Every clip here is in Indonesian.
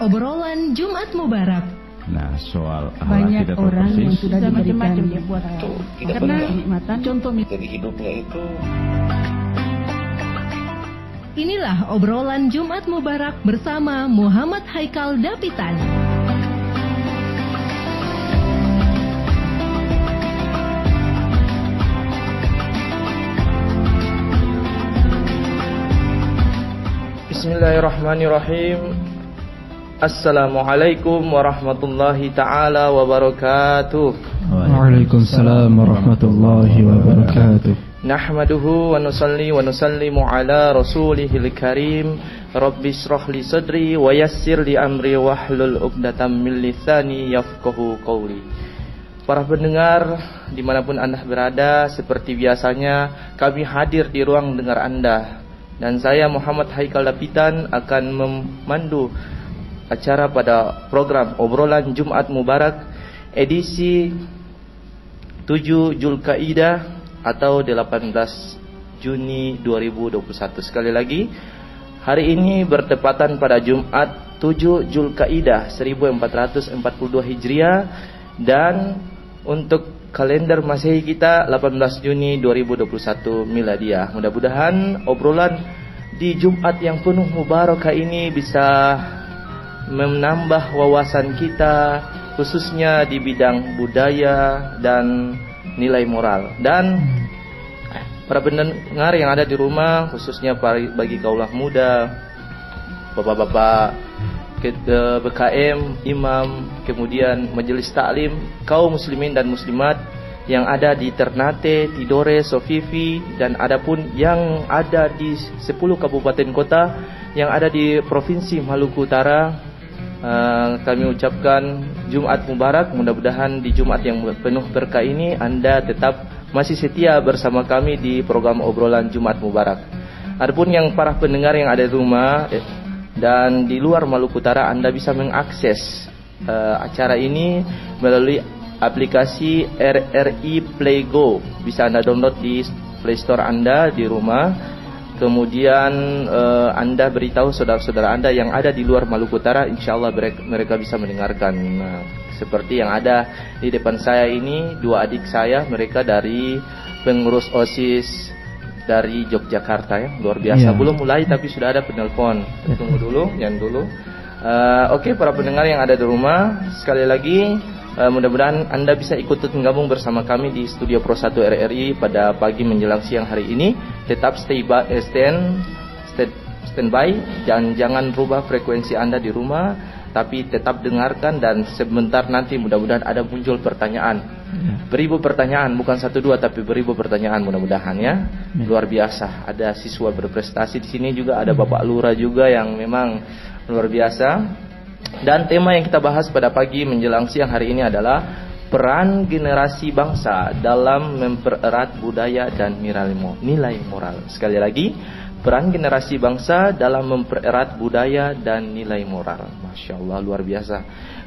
Obrolan Jumat Mubarak. Nah, soal banyak kita orang persis, yang sudah diberikan dia buat karena kenikmatan contoh dari hidupnya itu. Inilah obrolan Jumat Mubarak bersama Muhammad Haikal Dapitan. Bismillahirrahmanirrahim. Assalamualaikum warahmatullahi ta'ala wabarakatuh. Waalaikumsalam warahmatullahi wabarakatuh. Nahmaduhu wa nusallimu ala rasulihil karim. Rabbi shrah li sadri wa yassir li amri wahlul 'uqdatam min lisani yafqahu qawli. Para pendengar dimanapun Anda berada, seperti biasanya kami hadir di ruang dengar Anda. Dan saya Muhammad Haikal Dapitan akan memandu acara pada program Obrolan Jumat Mubarak edisi 7 Zulkaidah atau 18 Juni 2021. Sekali lagi, hari ini bertepatan pada Jumat 7 Zulkaidah 1442 Hijriah dan untuk kalender Masehi kita 18 Juni 2021 Miladiah. Mudah-mudahan obrolan di Jumat yang penuh mubarakah ini bisa menambah wawasan kita, khususnya di bidang budaya dan nilai moral. Dan para pendengar yang ada di rumah, khususnya bagi kaulah muda, bapak-bapak BKM, imam, kemudian majelis taklim, kaum muslimin dan muslimat yang ada di Ternate, Tidore, Sofifi, dan adapun yang ada di 10 kabupaten kota yang ada di Provinsi Maluku Utara. Kami ucapkan Jumat Mubarak. Mudah-mudahan di Jumat yang penuh berkah ini Anda tetap masih setia bersama kami di program Obrolan Jumat Mubarak. Adapun yang para pendengar yang ada di rumah dan di luar Maluku Utara, Anda bisa mengakses acara ini melalui aplikasi RRI Play Go. Bisa Anda download di Play Store Anda di rumah. Kemudian Anda beritahu saudara-saudara Anda yang ada di luar Maluku Utara, insya Allah mereka bisa mendengarkan. Nah, seperti yang ada di depan saya ini, dua adik saya, mereka dari pengurus OSIS dari Yogyakarta ya, luar biasa. Belum mulai tapi sudah ada penelpon. Tunggu dulu, jangan dulu. Oke, para pendengar yang ada di rumah, sekali lagi mudah-mudahan Anda bisa ikut menggabung bersama kami di Studio Pro 1 RRI pada pagi menjelang siang hari ini. Tetap stand by dan jangan rubah frekuensi Anda di rumah, tapi tetap dengarkan dan sebentar nanti mudah-mudahan ada muncul pertanyaan. Beribu pertanyaan, bukan 1 2 tapi beribu pertanyaan mudah-mudahan ya. Luar biasa. Ada siswa berprestasi di sini juga, ada Bapak Lurah juga yang memang luar biasa. Dan tema yang kita bahas pada pagi menjelang siang hari ini adalah peran generasi bangsa dalam mempererat budaya dan nilai moral. Sekali lagi, peran generasi bangsa dalam mempererat budaya dan nilai moral. Masya Allah, luar biasa.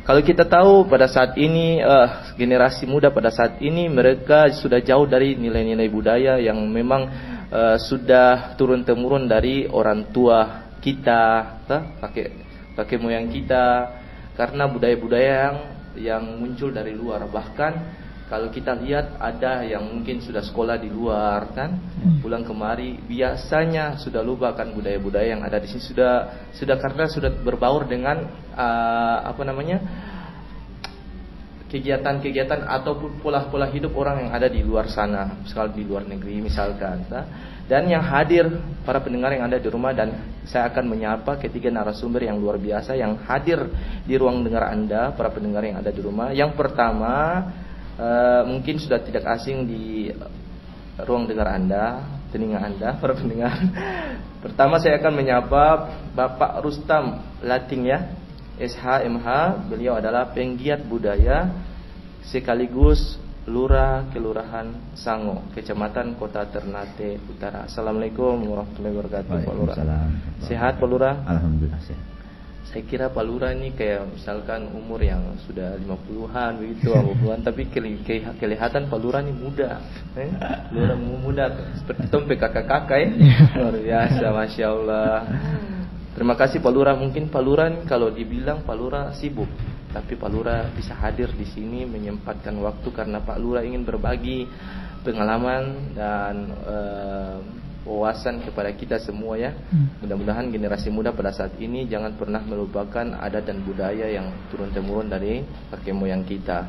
Kalau kita tahu pada saat ini generasi muda pada saat ini mereka sudah jauh dari nilai-nilai budaya yang memang sudah turun-temurun dari orang tua kita, kakek moyang kita, karena budaya-budaya yang muncul dari luar. Bahkan kalau kita lihat ada yang mungkin sudah sekolah di luar kan, pulang kemari biasanya sudah lupakan budaya-budaya yang ada di sini, sudah karena sudah berbaur dengan kegiatan-kegiatan ataupun pola-pola hidup orang yang ada di luar sana, misalkan di luar negeri misalkan. Dan yang hadir para pendengar yang ada di rumah, dan saya akan menyapa ketiga narasumber yang luar biasa yang hadir di ruang dengar Anda, para pendengar yang ada di rumah. Yang pertama mungkin sudah tidak asing di ruang dengar Anda, telinga Anda, para pendengar. Pertama saya akan menyapa Bapak Rustam Lating ya, SHMH. Beliau adalah penggiat budaya sekaligus Lurah Kelurahan Sango, Kecamatan Kota Ternate Utara. Assalamualaikum warahmatullahi wabarakatuh, Pak Lurah. Sehat Pak Lurah? Alhamdulillah sehat. Saya kira Pak Lurah ini kayak misalkan umur yang sudah 50-an begitu, 50-an, tapi kelihatan Pak Lurah ini muda. Lurah muda seperti tompe kakak-kakak ya. Luar biasa, Masya Allah. Terima kasih Pak Lurah. Mungkin Pak Lurah kalau dibilang Pak Lurah sibuk, tapi Pak Lurah bisa hadir di sini menyempatkan waktu karena Pak Lurah ingin berbagi pengalaman dan wawasan kepada kita semua ya. Mudah-mudahan generasi muda pada saat ini jangan pernah melupakan adat dan budaya yang turun-temurun dari kakek moyang kita.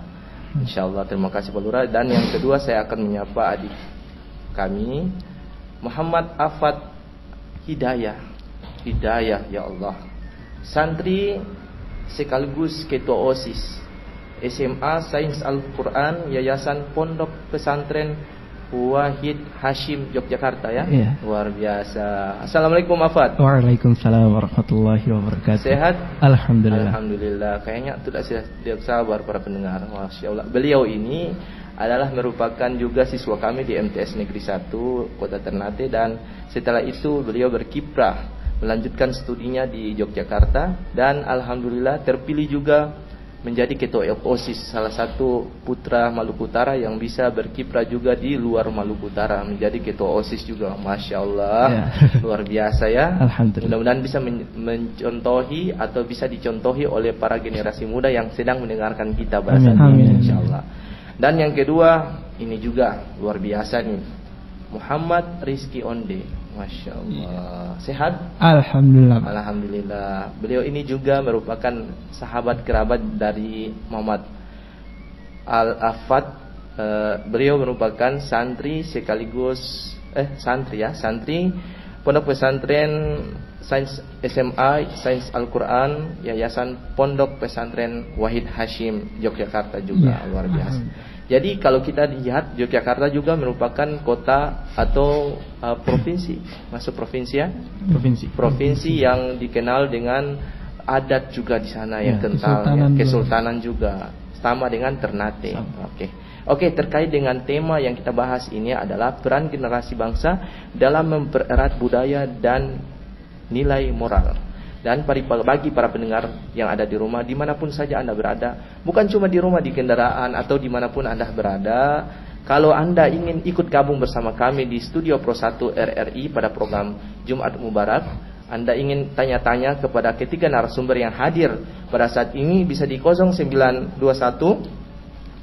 Insyaallah. Terima kasih Pak Lurah. Dan yang kedua saya akan menyapa adik kami Muhammad Afat Hidayah ya Allah, santri sekaligus ketua OSIS SMA Sains Al-Quran Yayasan Pondok Pesantren Wahid Hashim Yogyakarta ya. Luar biasa. Assalamualaikum Afat. Waalaikumsalam warahmatullahi wabarakatuh. Sehat? Alhamdulillah. Alhamdulillah. Kayaknya tidak sabar para pendengar. Masya Allah. Beliau ini adalah merupakan juga siswa kami di MTS Negeri 1 Kota Ternate, dan setelah itu beliau berkiprah melanjutkan studinya di Yogyakarta, dan alhamdulillah terpilih juga menjadi ketua OSIS, salah satu putra Maluku Utara yang bisa berkiprah juga di luar Maluku Utara, menjadi ketua OSIS juga. Masya Allah, luar biasa ya. Alhamdulillah. Mudah-mudahan bisa mencontohi atau bisa dicontohi oleh para generasi muda yang sedang mendengarkan kita pada saat ini, insya Allah. Dan yang kedua, ini juga luar biasa nih, Muhammad Rizky Onde. Masya Allah. Sehat? Alhamdulillah. Alhamdulillah. Beliau ini juga merupakan sahabat kerabat dari Muhammad Al-Afat. Beliau merupakan santri sekaligus santri Pondok Pesantren Sains SMA Sains Al-Quran Yayasan Pondok Pesantren Wahid Hashim Yogyakarta juga. Luar biasa. Jadi kalau kita lihat, Yogyakarta juga merupakan kota atau provinsi, masuk provinsi ya? Provinsi yang dikenal dengan adat juga di sana yang kental, kesultanan juga, sama dengan Ternate. Oke, terkait dengan tema yang kita bahas ini adalah peran generasi bangsa dalam mempererat budaya dan nilai moral. Dan bagi para pendengar yang ada di rumah, dimanapun saja Anda berada, bukan cuma di rumah, di kendaraan, atau dimanapun Anda berada, kalau Anda ingin ikut gabung bersama kami di Studio Pro 1 RRI pada program Jumat Mubarak, Anda ingin tanya-tanya kepada ketiga narasumber yang hadir pada saat ini, bisa di 0921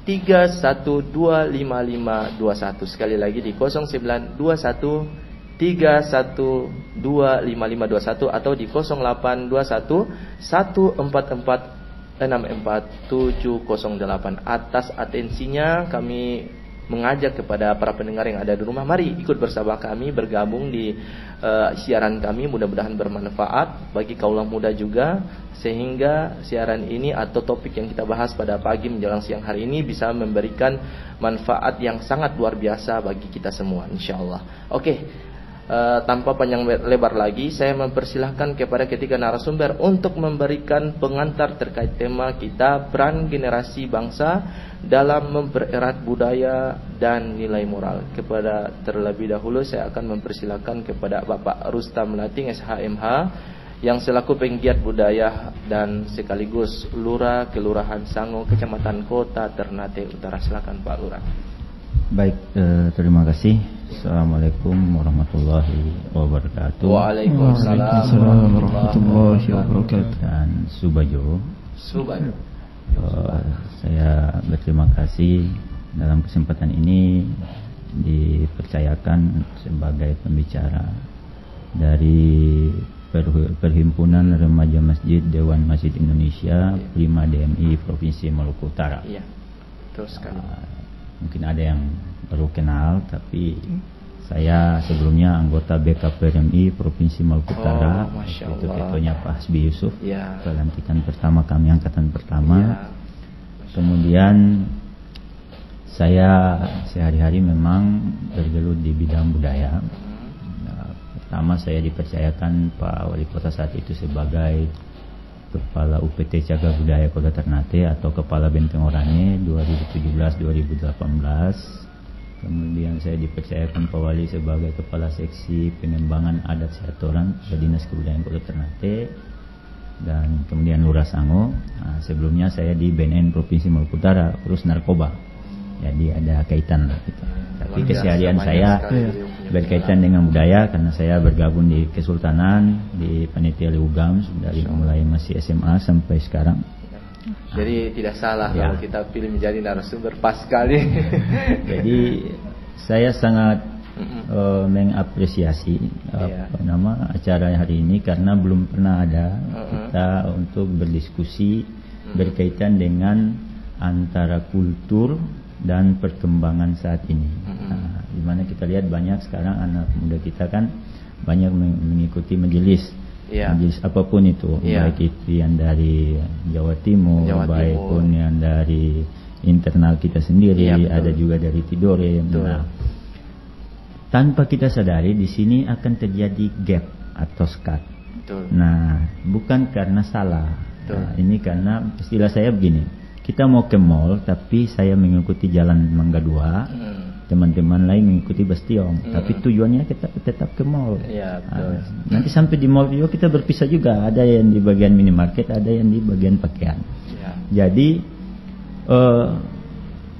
31255521. Sekali lagi di 0921 31255521 atau di 0821 144 64708. Atas atensinya kami mengajak kepada para pendengar yang ada di rumah, mari ikut bersama kami bergabung di siaran kami. Mudah-mudahan bermanfaat bagi kaula muda juga, sehingga siaran ini atau topik yang kita bahas pada pagi menjelang siang hari ini bisa memberikan manfaat yang sangat luar biasa bagi kita semua, insyaallah. Oke. Tanpa panjang lebar lagi, saya mempersilahkan kepada ketiga narasumber untuk memberikan pengantar terkait tema kita, peran generasi bangsa dalam mempererat budaya dan nilai moral. Kepada terlebih dahulu saya akan mempersilahkan kepada Bapak Rustam Lating SHMH yang selaku penggiat budaya dan sekaligus Lurah Kelurahan Sango, Kecamatan Kota Ternate Utara. Silakan Pak Lurah. Baik, terima kasih. Assalamualaikum warahmatullahi wabarakatuh. Waalaikumsalam warahmatullahi wabarakatuh. Dan Subajo. Saya berterima kasih dalam kesempatan ini dipercayakan sebagai pembicara dari Perhimpunan Remaja Masjid Dewan Masjid Indonesia Prima DMI Provinsi Maluku Utara. Iya, teruskan. Mungkin ada yang baru kenal, tapi saya sebelumnya anggota BKPRMI Provinsi Maluku Utara. Itu ketuanya Pak Hasbi Yusuf, pelantikan pertama kami, angkatan pertama. Kemudian saya sehari-hari memang bergelut di bidang budaya. Pertama saya dipercayakan Pak Wali Kota saat itu sebagai Kepala UPT Cagar Budaya Kota Ternate atau Kepala Benteng Oranye 2017-2018. Kemudian saya dipercayakan Pak Wali sebagai Kepala Seksi Pengembangan Adat Setoran Dinas Kebudayaan Kota Ternate. Dan kemudian Lurah Sango. Sebelumnya saya di BNN Provinsi Maluku Utara urus narkoba. Jadi ada kaitan lah gitu. Tapi keseharian saya berkaitan dengan budaya karena saya bergabung di Kesultanan di Panitia Liugam dari mulai masih SMA sampai sekarang. Jadi tidak salah kalau kita pilih menjadi narasumber pas sekali. Jadi saya sangat mengapresiasi acara hari ini karena belum pernah ada kita untuk berdiskusi berkaitan dengan antara kultur dan perkembangan saat ini. Nah, dimana kita lihat banyak sekarang anak muda kita kan banyak mengikuti majelis apapun itu, baik itu yang dari Jawa Timur, baik pun yang dari internal kita sendiri, ada juga dari Tidore. Nah, tanpa kita sadari di sini akan terjadi gap atau skat. Nah, bukan karena salah. Nah, ini karena istilah saya begini. Kita mau ke mall tapi saya mengikuti jalan Mangga 2. Teman-teman lain mengikuti Bastion, tapi tujuannya kita tetap ke mall. Nanti sampai di mall juga kita berpisah juga. Ada yang di bagian minimarket, ada yang di bagian pakaian. Jadi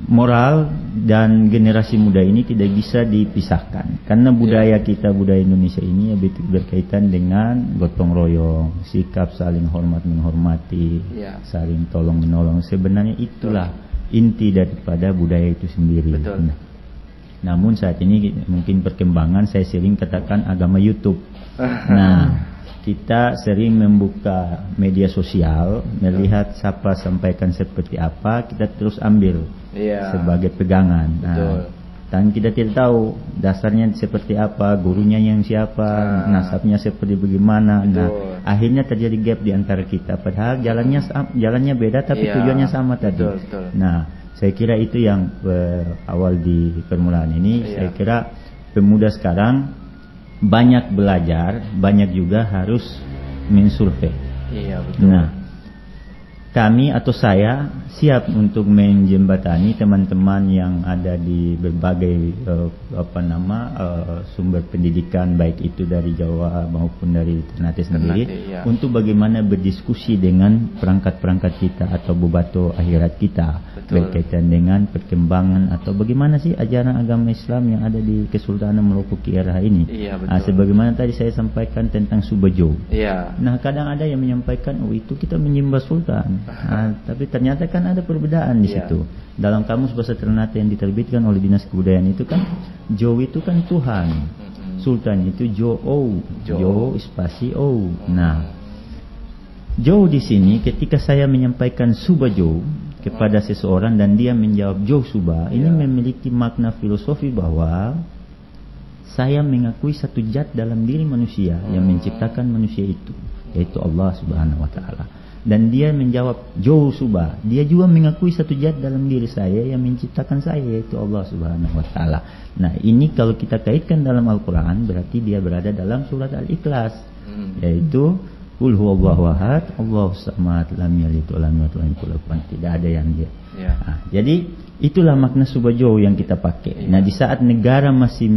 moral dan generasi muda ini tidak bisa dipisahkan karena budaya kita, budaya Indonesia ini berkaitan dengan gotong royong, sikap saling hormat menghormati, saling tolong menolong. Sebenarnya itulah inti daripada budaya itu sendiri. Namun saat ini mungkin perkembangan saya sering katakan agama YouTube. Nah, kita sering membuka media sosial, melihat siapa sampaikan seperti apa, kita terus ambil sebagai pegangan. Nah, dan kita tidak tahu dasarnya seperti apa, gurunya yang siapa, nasabnya seperti bagaimana. Nah, akhirnya terjadi gap di antara kita. Padahal jalannya beda, tapi tujuannya sama tadi. Nah, saya kira itu yang awal di permulaan ini. Saya kira pemuda sekarang banyak belajar, banyak juga harus mensurvei. Nah, kami atau saya siap untuk menjembatani teman-teman yang ada di berbagai sumber pendidikan, baik itu dari Jawa maupun dari Ternate sendiri, untuk bagaimana berdiskusi dengan perangkat-perangkat kita atau bobato akhirat kita berkaitan dengan perkembangan atau bagaimana sih ajaran agama Islam yang ada di Kesultanan Maluku Kiara ini. Sebagaimana tadi saya sampaikan tentang Subajo. Nah, kadang ada yang menyampaikan, oh itu kita menyembah Sultan. Nah, tapi ternyata kan ada perbedaan di situ. Dalam kamus bahasa Ternate yang diterbitkan oleh Dinas Kebudayaan itu kan Jo itu kan Tuhan, Sultan itu Jo spasi O. Nah, Jo di sini ketika saya menyampaikan Subajo kepada seseorang dan dia menjawab Jo Suba, ini memiliki makna filosofi bahwa saya mengakui satu zat dalam diri manusia yang menciptakan manusia itu, yaitu Allah Subhanahu wa taala. Dan dia menjawab Jo Suba, dia juga mengakui satu zat dalam diri saya yang menciptakan saya, yaitu Allah Subhanahu wa taala. Nah, ini kalau kita kaitkan dalam Al-Qur'an berarti dia berada dalam surat Al-Ikhlas, yaitu Qul huwallahu ahad, Allahus samad, lam yalid wa lam yulad wa lam yakul lahu kufuwan ahad. Tidak ada yang dia. Nah, jadi itulah makna Subajo yang kita pakai. Nah, di saat negara masih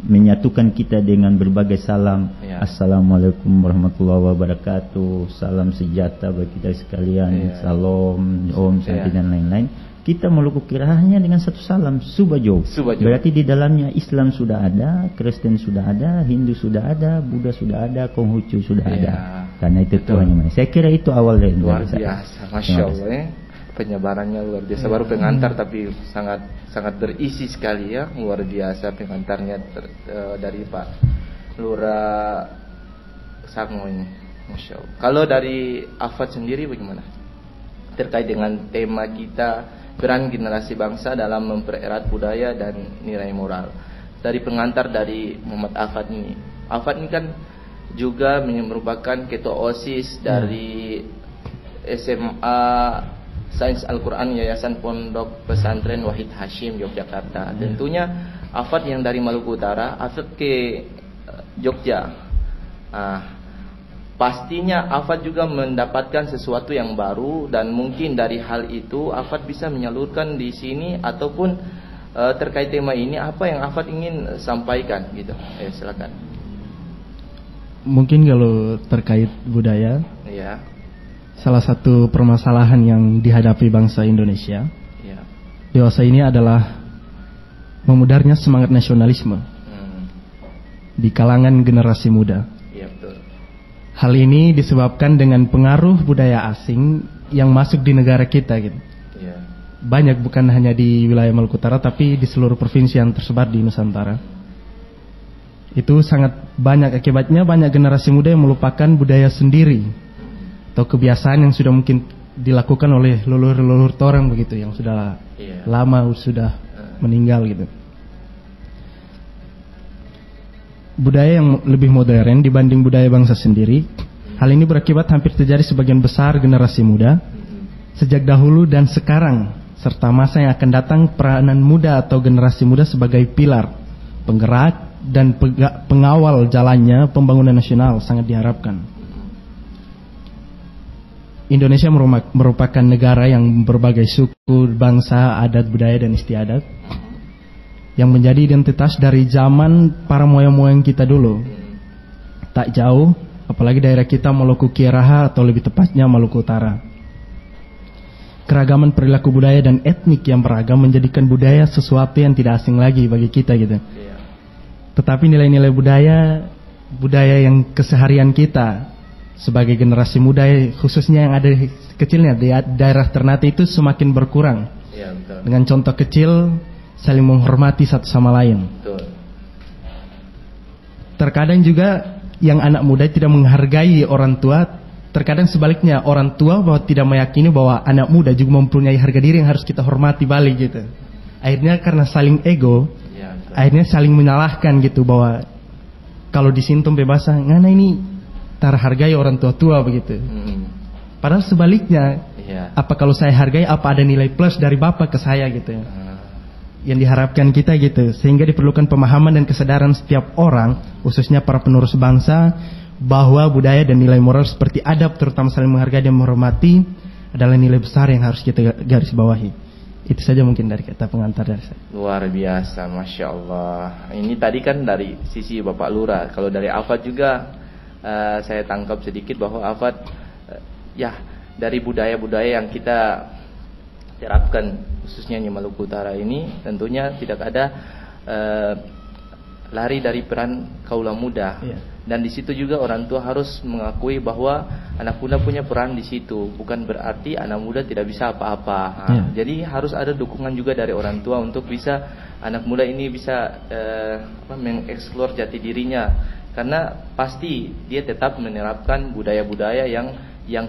menyatukan kita dengan berbagai salam, Assalamualaikum warahmatullahi wabarakatuh, salam sejahtera bagi kita sekalian, salam, om, santi dan lain-lain. Kita Maluku Kira hanya dengan satu salam, Subajo. Berarti di dalamnya Islam sudah ada, Kristen sudah ada, Hindu sudah ada, Buddha sudah ada, Konghucu sudah ada. Karena itu Tuhan yang mana. Saya kira itu awal dari luar biasa, masya Allah. Penyebarannya luar biasa. Baru pengantar tapi sangat berisi sekali ya, luar biasa pengantarnya dari Pak Lurah Sango ini, masya Allah. Kalau dari Afat sendiri bagaimana terkait dengan tema kita, peran generasi bangsa dalam mempererat budaya dan nilai moral? Dari pengantar dari Muhammad Afat ini kan juga merupakan ketua OSIS dari SMA Sains Al-Quran Yayasan Pondok Pesantren Wahid Hashim Yogyakarta. Tentunya Afat yang dari Maluku Utara, Afat ke Jogja. Pastinya Afat juga mendapatkan sesuatu yang baru, dan mungkin dari hal itu Afat bisa menyalurkan di sini ataupun terkait tema ini apa yang Afat ingin sampaikan gitu. Silakan. Mungkin kalau terkait budaya, salah satu permasalahan yang dihadapi bangsa Indonesia dewasa ini adalah memudarnya semangat nasionalisme di kalangan generasi muda. Iya, betul. Hal ini disebabkan dengan pengaruh budaya asing yang masuk di negara kita gitu. Iya. Banyak, bukan hanya di wilayah Maluku Utara tapi di seluruh provinsi yang tersebar di Nusantara. Itu sangat banyak akibatnya, banyak generasi muda yang melupakan budaya sendiri atau kebiasaan yang sudah mungkin dilakukan oleh leluhur-leluhur orang begitu, yang sudah lama sudah meninggal gitu. Budaya yang lebih modern dibanding budaya bangsa sendiri. Hal ini berakibat hampir terjadi sebagian besar generasi muda sejak dahulu dan sekarang, serta masa yang akan datang. Peranan muda atau generasi muda sebagai pilar, penggerak dan pengawal jalannya pembangunan nasional sangat diharapkan. Indonesia merupakan negara yang berbagai suku, bangsa, adat, budaya dan istiadat yang menjadi identitas dari zaman para moyang-moyang kita dulu. Tak jauh, apalagi daerah kita Maluku Kiaraha atau lebih tepatnya Maluku Utara. Keragaman perilaku budaya dan etnik yang beragam menjadikan budaya sesuatu yang tidak asing lagi bagi kita gitu. Tetapi nilai-nilai budaya yang keseharian kita sebagai generasi muda, khususnya yang ada kecilnya di daerah Ternate itu semakin berkurang. Ya, betul. Dengan contoh kecil, saling menghormati satu sama lain. Betul. Terkadang juga yang anak muda tidak menghargai orang tua. Terkadang sebaliknya, orang tua bahwa tidak meyakini bahwa anak muda juga mempunyai harga diri yang harus kita hormati balik gitu. Akhirnya karena saling ego, akhirnya saling menyalahkan gitu, bahwa kalau disintum bebasan, ngana ini terhargai orang tua begitu. Padahal sebaliknya, apa kalau saya hargai, apa ada nilai plus dari bapak ke saya gitu. Yang diharapkan kita gitu. Sehingga diperlukan pemahaman dan kesadaran setiap orang, khususnya para penerus bangsa, bahwa budaya dan nilai moral seperti adab, terutama saling menghargai dan menghormati, adalah nilai besar yang harus kita garis bawahi. Itu saja mungkin dari kata pengantar dari saya. Luar biasa, Masya Allah. Ini tadi kan dari sisi Bapak Lurah. Kalau dari Afad juga saya tangkap sedikit bahwa Afad dari budaya-budaya yang kita terapkan khususnya di Maluku Utara ini, tentunya tidak ada lari dari peran kaula muda. Dan di situ juga orang tua harus mengakui bahwa anak muda punya peran di situ. Bukan berarti anak muda tidak bisa apa-apa. Jadi harus ada dukungan juga dari orang tua untuk bisa anak muda ini bisa mengeksplor jati dirinya. Karena pasti dia tetap menerapkan budaya-budaya yang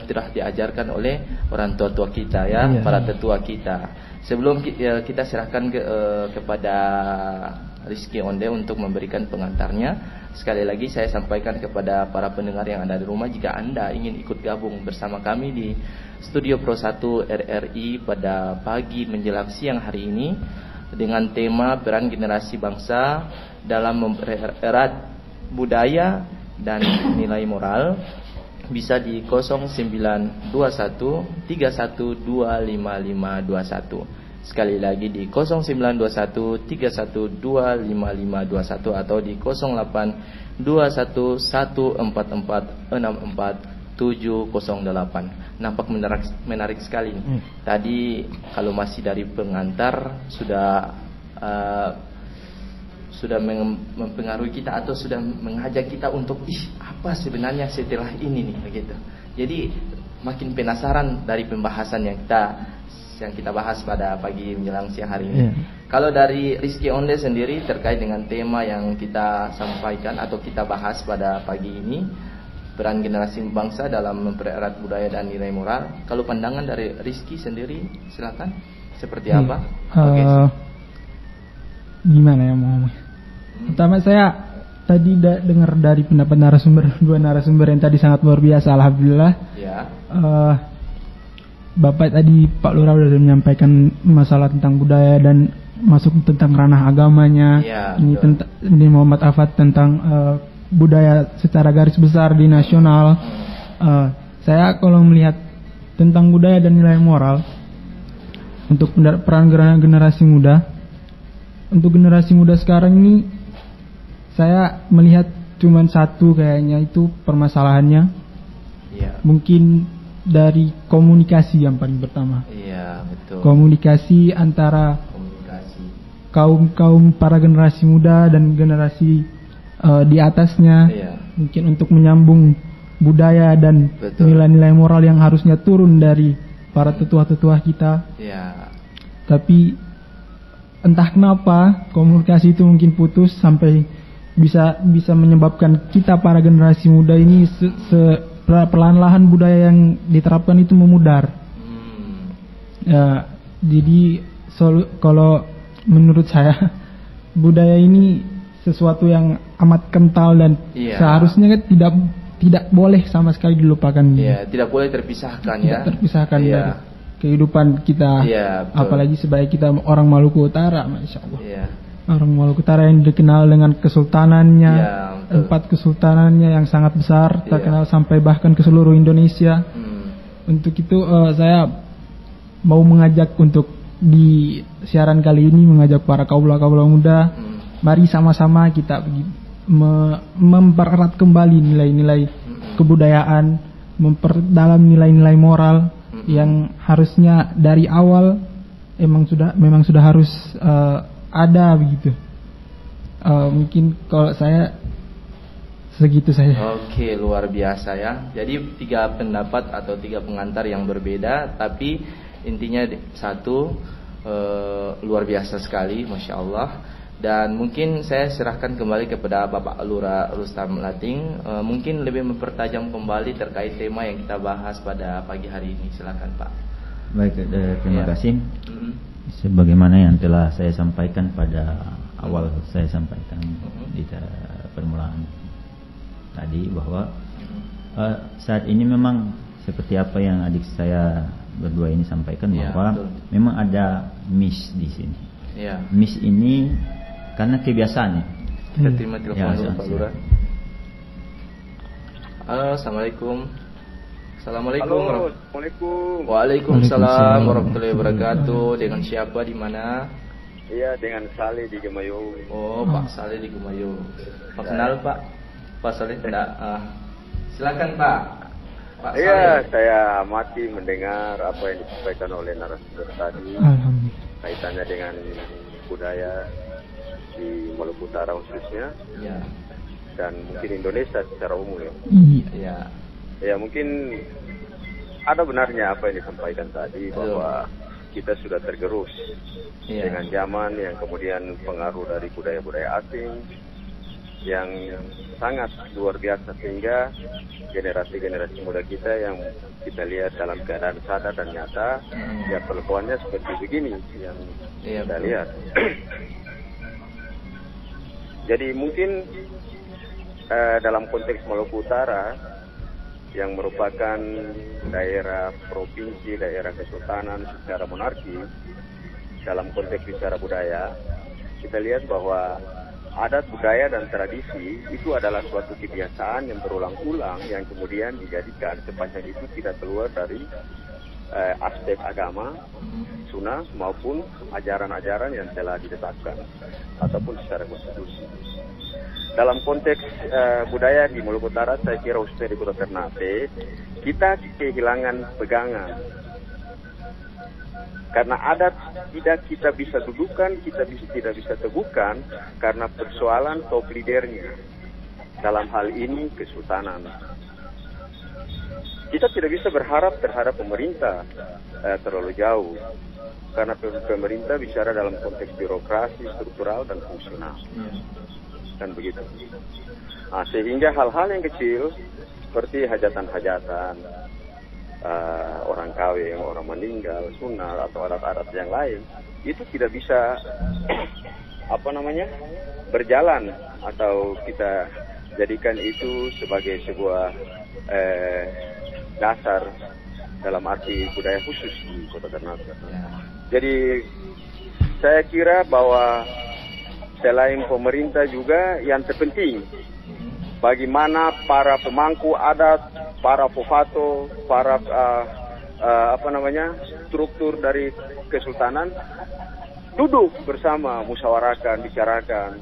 telah diajarkan oleh orang tua-tua kita para tetua kita. Sebelum kita serahkan kepada Rizky Onde untuk memberikan pengantarnya, sekali lagi saya sampaikan kepada para pendengar yang ada di rumah, jika Anda ingin ikut gabung bersama kami di Studio Pro 1 RRI pada pagi menjelang siang hari ini dengan tema peran generasi bangsa dalam mempererat budaya dan nilai moral, bisa di 0921 31255521. Sekali lagi di 0921 31255521 atau di 082114464708. Nampak menarik sekali. Tadi kalau masih dari pengantar sudah mempengaruhi kita atau sudah mengajak kita untuk apa sebenarnya setelah ini nih begitu. Jadi makin penasaran dari pembahasan yang kita bahas pada pagi menjelang siang hari ini. Kalau dari Rizky Onde sendiri terkait dengan tema yang kita sampaikan atau kita bahas pada pagi ini, peran generasi bangsa dalam mempererat budaya dan nilai moral. Kalau pandangan dari Rizky sendiri, silakan. Seperti apa? Gimana ya mau? Pertama saya tadi dengar dari pendapat dua narasumber yang tadi sangat luar biasa, alhamdulillah. Bapak tadi Pak Lurah sudah menyampaikan masalah tentang budaya dan masuk tentang ranah agamanya. Ini Muhammad Afad tentang budaya secara garis besar di nasional. Saya kalau melihat tentang budaya dan nilai moral untuk peran generasi muda, untuk generasi muda sekarang ini saya melihat cuma satu kayaknya, itu permasalahannya. Mungkin dari komunikasi yang paling pertama. Betul. Komunikasi antara kaum para generasi muda dan generasi di atasnya, mungkin untuk menyambung budaya dan nilai-nilai moral yang harusnya turun dari para tetua-tetua kita. Tapi entah kenapa komunikasi itu mungkin putus sampai bisa menyebabkan kita para generasi muda ini perlahan-lahan budaya yang diterapkan itu memudar. Jadi kalau menurut saya budaya ini sesuatu yang amat kental dan seharusnya tidak boleh sama sekali dilupakan. Tidak boleh terpisahkan. Tidak terpisahkan dari kehidupan kita. Apalagi sebagai kita orang Maluku Utara, masya Allah. Orang Maluku Utara yang dikenal dengan kesultanannya, tempat kesultanannya yang sangat besar, terkenal sampai bahkan ke seluruh Indonesia. Untuk itu saya mau mengajak untuk di siaran kali ini mengajak para kaula-kaula muda, mari sama-sama kita mempererat kembali nilai-nilai kebudayaan, memperdalam nilai-nilai moral yang harusnya dari awal memang sudah harus ada begitu. Mungkin kalau saya segitu saja. Oke, luar biasa ya. Jadi 3 pendapat atau 3 pengantar yang berbeda, tapi intinya satu, luar biasa sekali, masya Allah. Dan mungkin saya serahkan kembali kepada Bapak Lurah Rustam Lating, mungkin lebih mempertajam kembali terkait tema yang kita bahas pada pagi hari ini. Silakan Pak. Baik, terima kasih. Sebagaimana yang telah saya sampaikan pada awal saya sampaikan di permulaan tadi, bahwa saat ini memang seperti apa yang adik saya berdua ini sampaikan, bahwa memang ada miss di sini. Miss ini karena kebiasaannya. Kita terima telepon dulu Pak Lurah. Halo, assalamualaikum. Assalamualaikum. Assalamualaikum. Waalaikumsalam warahmatullahi wabarakatuh. Dengan siapa, di mana? Iya, dengan Saleh di Gemayo. Oh, Pak Saleh di Gemayo. Pak kenal Pak? Pak Saleh tidak. Silakan Pak. Pak Saleh. Iya, saya amati mendengar apa yang disampaikan oleh narasumber tadi. Kaitannya dengan budaya di Maluku Utara khususnya. Dan mungkin Indonesia secara umum ya. Ya, mungkin ada benarnya apa yang disampaikan tadi, bahwa kita sudah tergerus dengan zaman yang kemudian pengaruh dari budaya-budaya asing yang sangat luar biasa, sehingga generasi-generasi muda kita yang kita lihat dalam keadaan sadar dan nyata, ya kelakuannya seperti begini yang kita lihat. Jadi mungkin dalam konteks Maluku Utara yang merupakan daerah provinsi, daerah kesultanan secara monarki, dalam konteks bicara budaya, kita lihat bahwa adat, budaya, dan tradisi itu adalah suatu kebiasaan yang berulang-ulang, yang kemudian dijadikan sepanjang itu tidak keluar dari aspek agama, sunnah, maupun ajaran-ajaran yang telah ditetapkan ataupun secara konstitusi. Dalam konteks budaya di Maluku Utara, saya kira khususnya di Kota Ternate, kita kehilangan pegangan. Karena adat tidak kita bisa dudukan, tidak bisa teguhkan, karena persoalan top leadernya. Dalam hal ini kesultanan. Kita tidak bisa berharap terhadap pemerintah terlalu jauh. Karena pemerintah bicara dalam konteks birokrasi, struktural, dan fungsional. Dan begitu. Nah, sehingga hal-hal yang kecil seperti hajatan-hajatan, orang kawin, orang meninggal, sunat atau adat-adat yang lain, itu tidak bisa berjalan atau kita jadikan itu sebagai sebuah dasar dalam arti budaya khusus di Kota Ternate. Jadi saya kira bahwa selain pemerintah juga yang terpenting, bagaimana para pemangku adat, para pofato, para struktur dari kesultanan duduk bersama, musyawarahkan, bicarakan,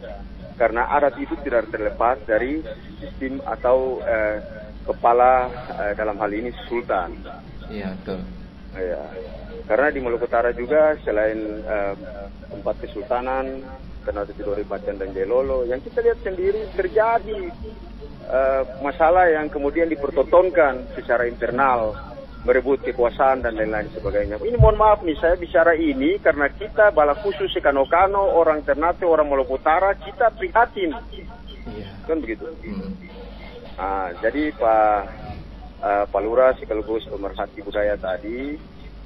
karena adat itu tidak terlepas dari sistem atau kepala dalam hal ini sultan. Iya, betul. Ya. Karena di Maluku Utara juga selain tempat kesultanan, Ternate Tidore, Batian dan Jailolo, yang kita lihat sendiri terjadi masalah yang kemudian dipertontonkan secara internal, merebut kekuasaan dan lain-lain sebagainya. Ini mohon maaf nih, saya bicara ini karena kita bala khusus Kano-Kano, orang Ternate, orang Maluku Utara, kita prihatin. Kan begitu. Jadi Pak Lurah sekaligus pemerhati budaya tadi,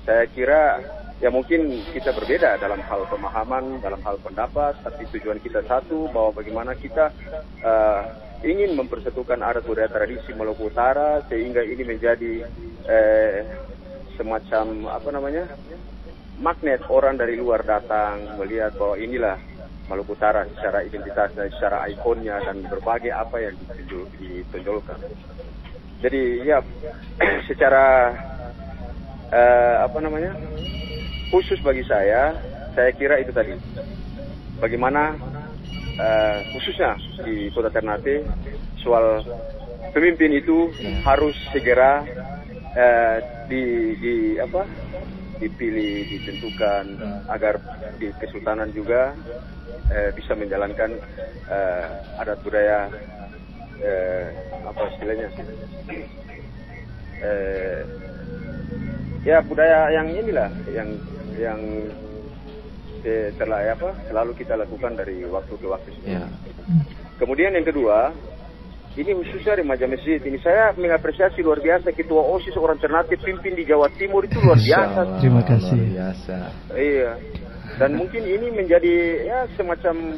saya kira ya mungkin kita berbeda dalam hal pemahaman, dalam hal pendapat, tapi tujuan kita satu, bahwa bagaimana kita ingin mempersatukan adat budaya tradisi Maluku Utara sehingga ini menjadi semacam magnet orang dari luar datang melihat bahwa inilah Maluku Utara secara identitasnya, secara ikonnya dan berbagai apa yang ditonjolkan. Jadi ya secara khusus bagi saya kira itu tadi. Bagaimana khususnya di Kota Ternate soal pemimpin itu harus segera dipilih, ditentukan agar di Kesultanan juga bisa menjalankan adat budaya budaya yang inilah yang selalu kita lakukan dari waktu ke waktu. Kemudian yang kedua, ini khususnya remaja masjid. Ini saya mengapresiasi luar biasa Ketua OSIS orang Ternate pimpin di Jawa Timur itu luar biasa. Terima kasih. Luar biasa. Iya. Dan mungkin ini menjadi semacam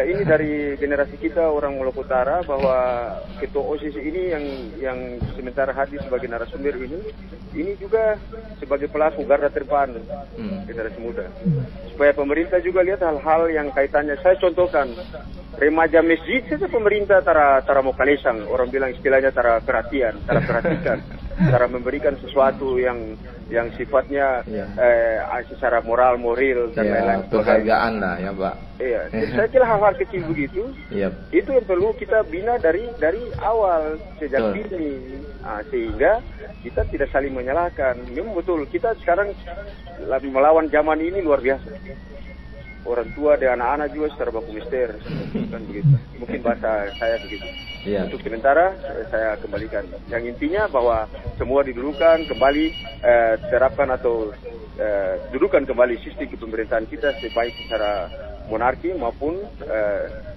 ini dari generasi kita orang Maluku Utara, bahwa Ketua OSIS ini yang sementara hadir sebagai narasumber ini juga sebagai pelaku garda terdepan generasi muda. Supaya pemerintah juga lihat hal-hal yang kaitannya. Saya contohkan remaja masjid saja pemerintah tara mau kalesang, orang bilang istilahnya tara perhatikan, cara memberikan sesuatu yang sifatnya secara moral dan lain-lain. Penghargaan lah ya Pak. Iya, saya kira hal-hal kecil begitu, itu yang perlu kita bina dari awal sejak dini, sehingga kita tidak saling menyalahkan. Memang betul kita sekarang melawan zaman ini luar biasa. Orang tua dan anak-anak juga secara baku mister, kan begitu. Mungkin bahasa saya begitu. Untuk sementara saya kembalikan. Yang intinya bahwa semua didudukan kembali, terapkan atau dudukan kembali sistem kepemerintahan kita baik secara monarki maupun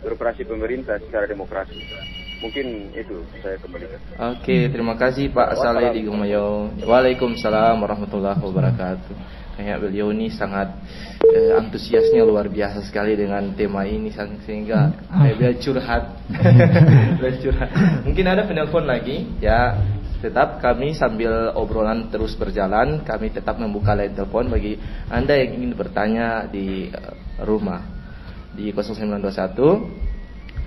birokrasi pemerintah secara demokrasi. Mungkin itu saya kembalikan. Oke, terima kasih Pak Saleh di Gomayo. Waalaikumsalam warahmatullahi wabarakatuh. Kayak beliau ini sangat antusiasnya luar biasa sekali dengan tema ini sehingga dia curhat. Mungkin ada penelpon lagi ya. Tetap kami sambil obrolan terus berjalan, kami tetap membuka line telepon bagi Anda yang ingin bertanya di rumah di 0921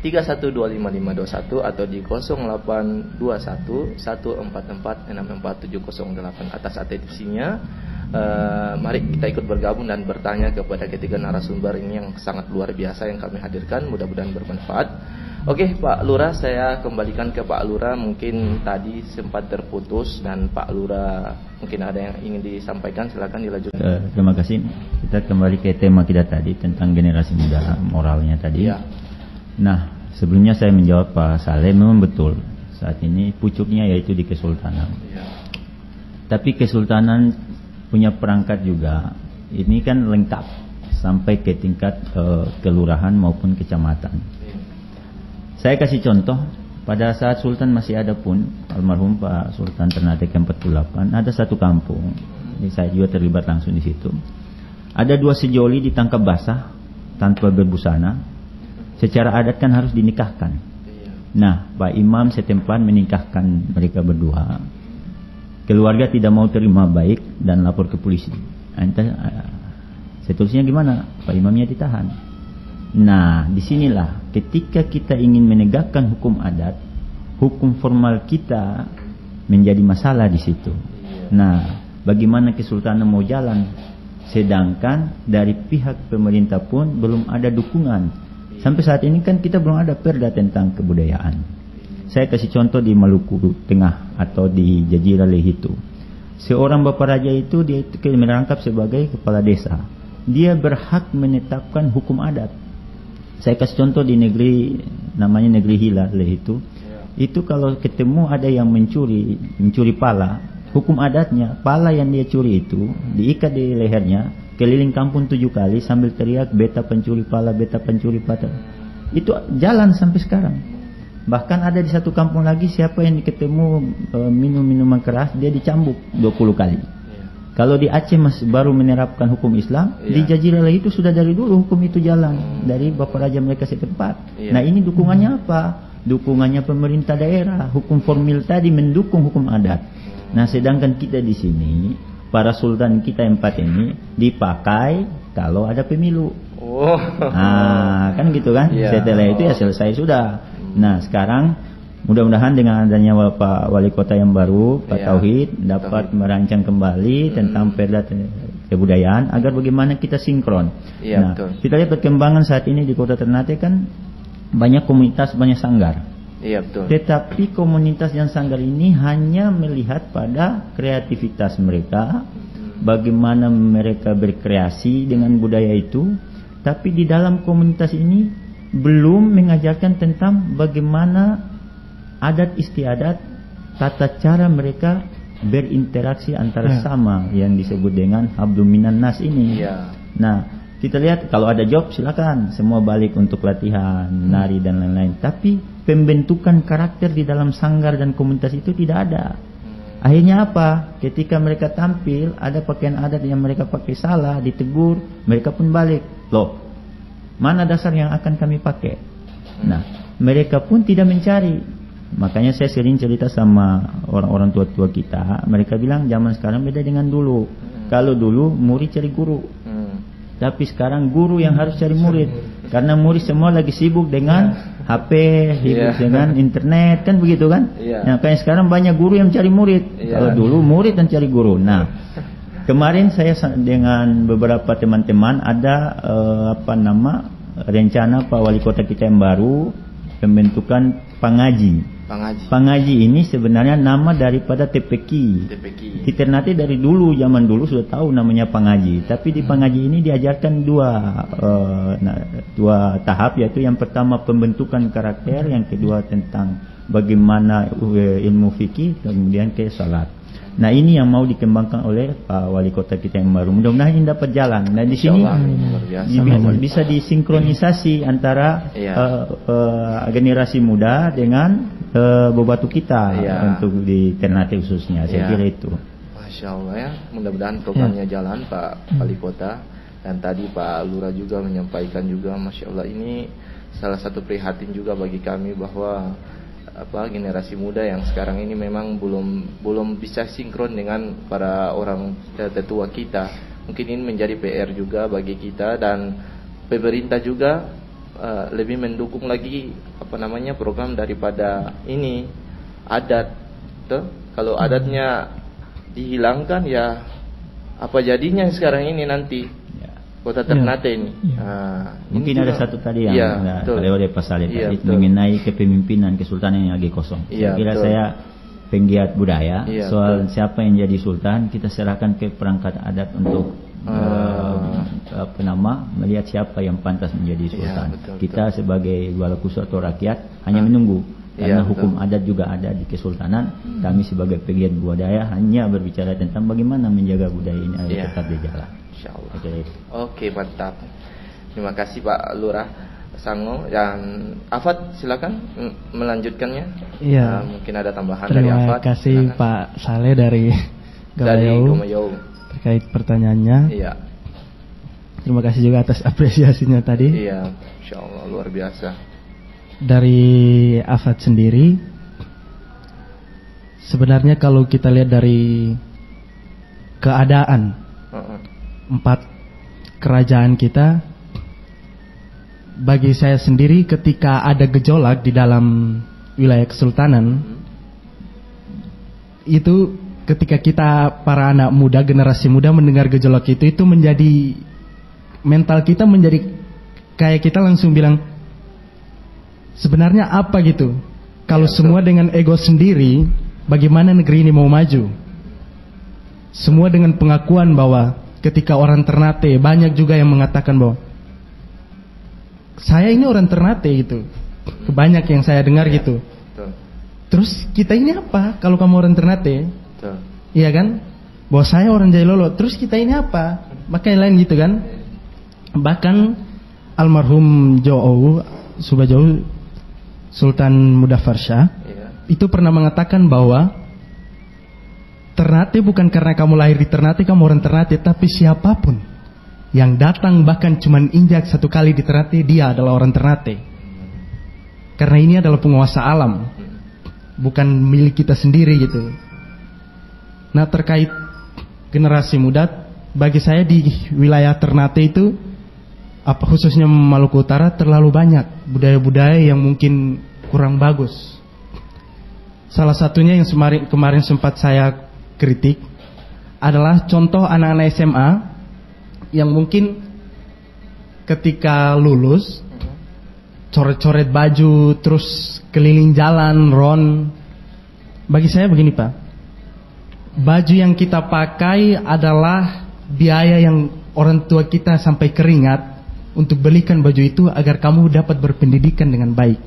31255521 atau di 0821 144 64708 atas atensinya. Mari kita ikut bergabung dan bertanya kepada ketiga narasumber ini yang sangat luar biasa yang kami hadirkan, mudah-mudahan bermanfaat. Oke Pak Lurah, saya kembalikan ke Pak Lurah. Mungkin tadi sempat terputus dan Pak Lurah mungkin ada yang ingin disampaikan, silakan dilanjutkan. Terima kasih. Kita kembali ke tema kita tadi tentang generasi muda, moralnya tadi. Nah, sebelumnya saya menjawab Pak Saleh, memang betul saat ini pucuknya yaitu di Kesultanan. Tapi Kesultanan punya perangkat juga. Ini kan lengkap sampai ke tingkat kelurahan maupun kecamatan. Saya kasih contoh, pada saat Sultan masih ada pun, almarhum Pak Sultan Ternate ke-48, ada satu kampung, ini saya juga terlibat langsung di situ. Ada dua sejoli ditangkap basah tanpa berbusana. Secara adat kan harus dinikahkan. Nah, Pak Imam setempat menikahkan mereka berdua. Keluarga tidak mau terima baik dan lapor ke polisi. Seterusnya gimana? Pak Imamnya ditahan. Nah, disinilah ketika kita ingin menegakkan hukum adat, hukum formal kita menjadi masalah di situ. Nah, bagaimana Kesultanan mau jalan? Sedangkan dari pihak pemerintah pun belum ada dukungan. Sampai saat ini kan kita belum ada perda tentang kebudayaan. Saya kasih contoh di Maluku Tengah atau di Jazirah Lehitu. seorang bapak raja itu dia itu merangkap sebagai kepala desa. Dia berhak menetapkan hukum adat. Saya kasih contoh di negeri namanya negeri Hilal itu. Itu kalau ketemu ada yang mencuri pala, hukum adatnya pala yang dia curi itu diikat di lehernya, keliling kampung 7 kali sambil teriak beta pencuri pala, beta pencuri pala. Itu jalan sampai sekarang. Bahkan ada di satu kampung lagi, siapa yang ketemu minum minuman keras dia dicambuk 20 kali. Kalau di Aceh masih baru menerapkan hukum Islam, di Jazirah itu sudah dari dulu hukum itu jalan dari bapak raja mereka setempat. Nah ini dukungannya apa? Dukungannya pemerintah daerah. Hukum formil tadi mendukung hukum adat. Nah sedangkan kita di sini, para sultan kita 4 ini dipakai kalau ada pemilu. Nah kan gitu kan. Setelah itu ya selesai sudah. Nah sekarang mudah-mudahan dengan adanya Pak Wali Kota yang baru, Pak Tauhid, dapat merancang kembali tentang perda kebudayaan agar bagaimana kita sinkron. Nah, kita lihat perkembangan saat ini di Kota Ternate kan banyak komunitas, banyak sanggar. Tetapi komunitas yang sanggar ini hanya melihat pada kreativitas mereka, bagaimana mereka berkreasi dengan budaya itu, tapi di dalam komunitas ini belum mengajarkan tentang bagaimana adat istiadat, tata cara mereka berinteraksi antara sama yang disebut dengan hablum minan nas ini. Nah, kita lihat kalau ada job silakan semua balik untuk latihan, nari dan lain-lain. Tapi pembentukan karakter di dalam sanggar dan komunitas itu tidak ada. Akhirnya apa? Ketika mereka tampil, ada pakaian adat yang mereka pakai salah, ditegur, mereka pun balik. Loh, mana dasar yang akan kami pakai? Nah, mereka pun tidak mencari. Makanya saya sering cerita sama orang-orang tua-tua kita. Mereka bilang zaman sekarang beda dengan dulu. Kalau dulu murid cari guru, tapi sekarang guru yang harus cari murid. Karena murid semua lagi sibuk dengan HP, sibuk dengan internet, kan begitu kan. Nah kayak sekarang banyak guru yang cari murid. Kalau dulu murid yang cari guru. Nah kemarin saya dengan beberapa teman-teman ada rencana Pak Wali Kota kita yang baru, pembentukan pangaji. Pangaji ini sebenarnya nama daripada TPQ. Di Ternate dari dulu, zaman dulu sudah tahu namanya pangaji. Tapi di pangaji ini diajarkan dua tahap, yaitu yang pertama pembentukan karakter, yang kedua tentang bagaimana ilmu fikih, kemudian ke salat. Nah ini yang mau dikembangkan oleh Pak Wali Kota kita yang baru. Mudah-mudahan ini dapat jalan. Nah di sini bisa disinkronisasi antara generasi muda dengan bebatu kita untuk di Ternate khususnya. Saya kira itu. Masya Allah ya. Mudah-mudahan programnya jalan Pak Wali Kota. Dan tadi Pak Lurah juga menyampaikan juga, Masya Allah ini salah satu prihatin juga bagi kami bahwa generasi muda yang sekarang ini memang belum bisa sinkron dengan para orang tetua kita. Mungkin ini menjadi PR juga bagi kita, dan pemerintah juga lebih mendukung lagi program daripada ini adat. Kalau adatnya dihilangkan ya apa jadinya sekarang ini nanti Kota Ternate ini. Mungkin ini ada satu tadi yang oleh Pak Saleh tadi mengenai kepemimpinan kesultanan yang lagi kosong. Saya kira saya penggiat budaya. Soal siapa yang jadi sultan kita serahkan ke perangkat adat untuk melihat siapa yang pantas menjadi sultan. Kita sebagai walakusu atau rakyat hanya menunggu. Karena hukum adat juga ada di kesultanan. Kami sebagai penggiat budaya hanya berbicara tentang bagaimana menjaga budaya ini agar tetap berjalan. InsyaAllah. Oke, mantap. Terima kasih Pak Lurah Sango. Dan Afat silakan melanjutkannya. Mungkin ada tambahan dari Afat. Terima kasih silakan. Pak Saleh dari Gamayau terkait pertanyaannya. Terima kasih juga atas apresiasinya tadi. InsyaAllah luar biasa. Dari Afat sendiri, sebenarnya kalau kita lihat dari keadaan 4 kerajaan kita, bagi saya sendiri ketika ada gejolak di dalam wilayah kesultanan, itu ketika kita para anak muda, generasi muda mendengar gejolak itu menjadi mental kita menjadi kayak kita langsung bilang sebenarnya apa gitu. Kalau semua dengan ego sendiri, bagaimana negeri ini mau maju? Semua dengan pengakuan bahwa ketika orang Ternate, banyak juga yang mengatakan bahwa saya ini orang Ternate gitu. Banyak yang saya dengar gitu. Terus kita ini apa kalau kamu orang Ternate? Iya kan? Bahwa saya orang Jailolo. Terus kita ini apa? Makanya lain gitu kan? Bahkan almarhum Subajau Sultan Mudaffar Shah itu pernah mengatakan bahwa Ternate bukan karena kamu lahir di Ternate kamu orang Ternate, tapi siapapun yang datang bahkan cuman injak satu kali di Ternate, dia adalah orang Ternate. Karena ini adalah penguasa alam, bukan milik kita sendiri gitu. Nah, terkait generasi muda, bagi saya di wilayah Ternate itu, khususnya Maluku Utara, terlalu banyak budaya-budaya yang mungkin kurang bagus. Salah satunya yang kemarin sempat saya kritik adalah contoh anak-anak SMA yang mungkin ketika lulus coret-coret baju terus keliling jalan ron. Bagi saya begini Pak, baju yang kita pakai adalah biaya yang orang tua kita sampai keringat untuk belikan baju itu agar kamu dapat berpendidikan dengan baik,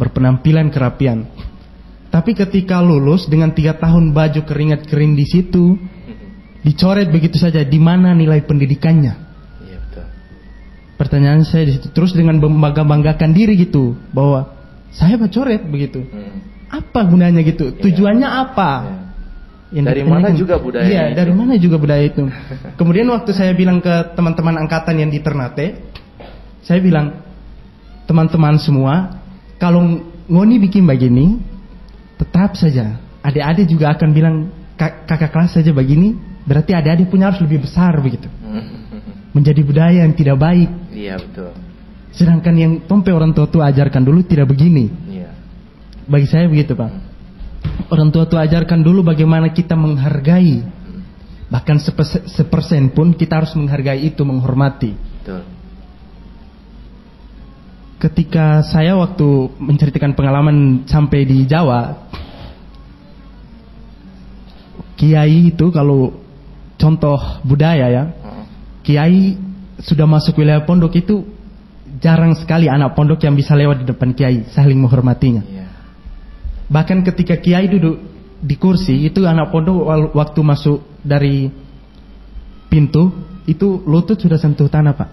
berpenampilan kerapian. Tapi ketika lulus dengan 3 tahun baju keringat kering di situ, dicoret begitu saja, di mana nilai pendidikannya? Iya, betul. Pertanyaan saya di situ. Terus dengan membanggakan diri gitu, bahwa saya coret begitu. Apa gunanya gitu? Tujuannya apa? Yang dari mana juga budaya? Iya, dari mana juga budaya itu? Kemudian waktu saya bilang ke teman-teman angkatan yang di Ternate, saya bilang, teman-teman semua, kalau ngoni bikin begini, tetap saja adik-adik juga akan bilang kakak kelas saja begini, berarti adik-adik punya harus lebih besar begitu. Menjadi budaya yang tidak baik. Iya, betul. Sedangkan yang tompe orang tua ajarkan dulu tidak begini. Iya. Bagi saya begitu Pak. Orang tua ajarkan dulu bagaimana kita menghargai. Bahkan sepersen pun kita harus menghargai itu, menghormati. Betul. Ketika saya waktu menceritakan pengalaman sampai di Jawa, kiai itu kalau contoh budaya ya, kiai sudah masuk wilayah pondok itu jarang sekali anak pondok yang bisa lewat di depan kiai, saling menghormatinya. Bahkan ketika kiai duduk di kursi, itu anak pondok waktu masuk dari pintu itu lutut sudah sentuh tanah Pak.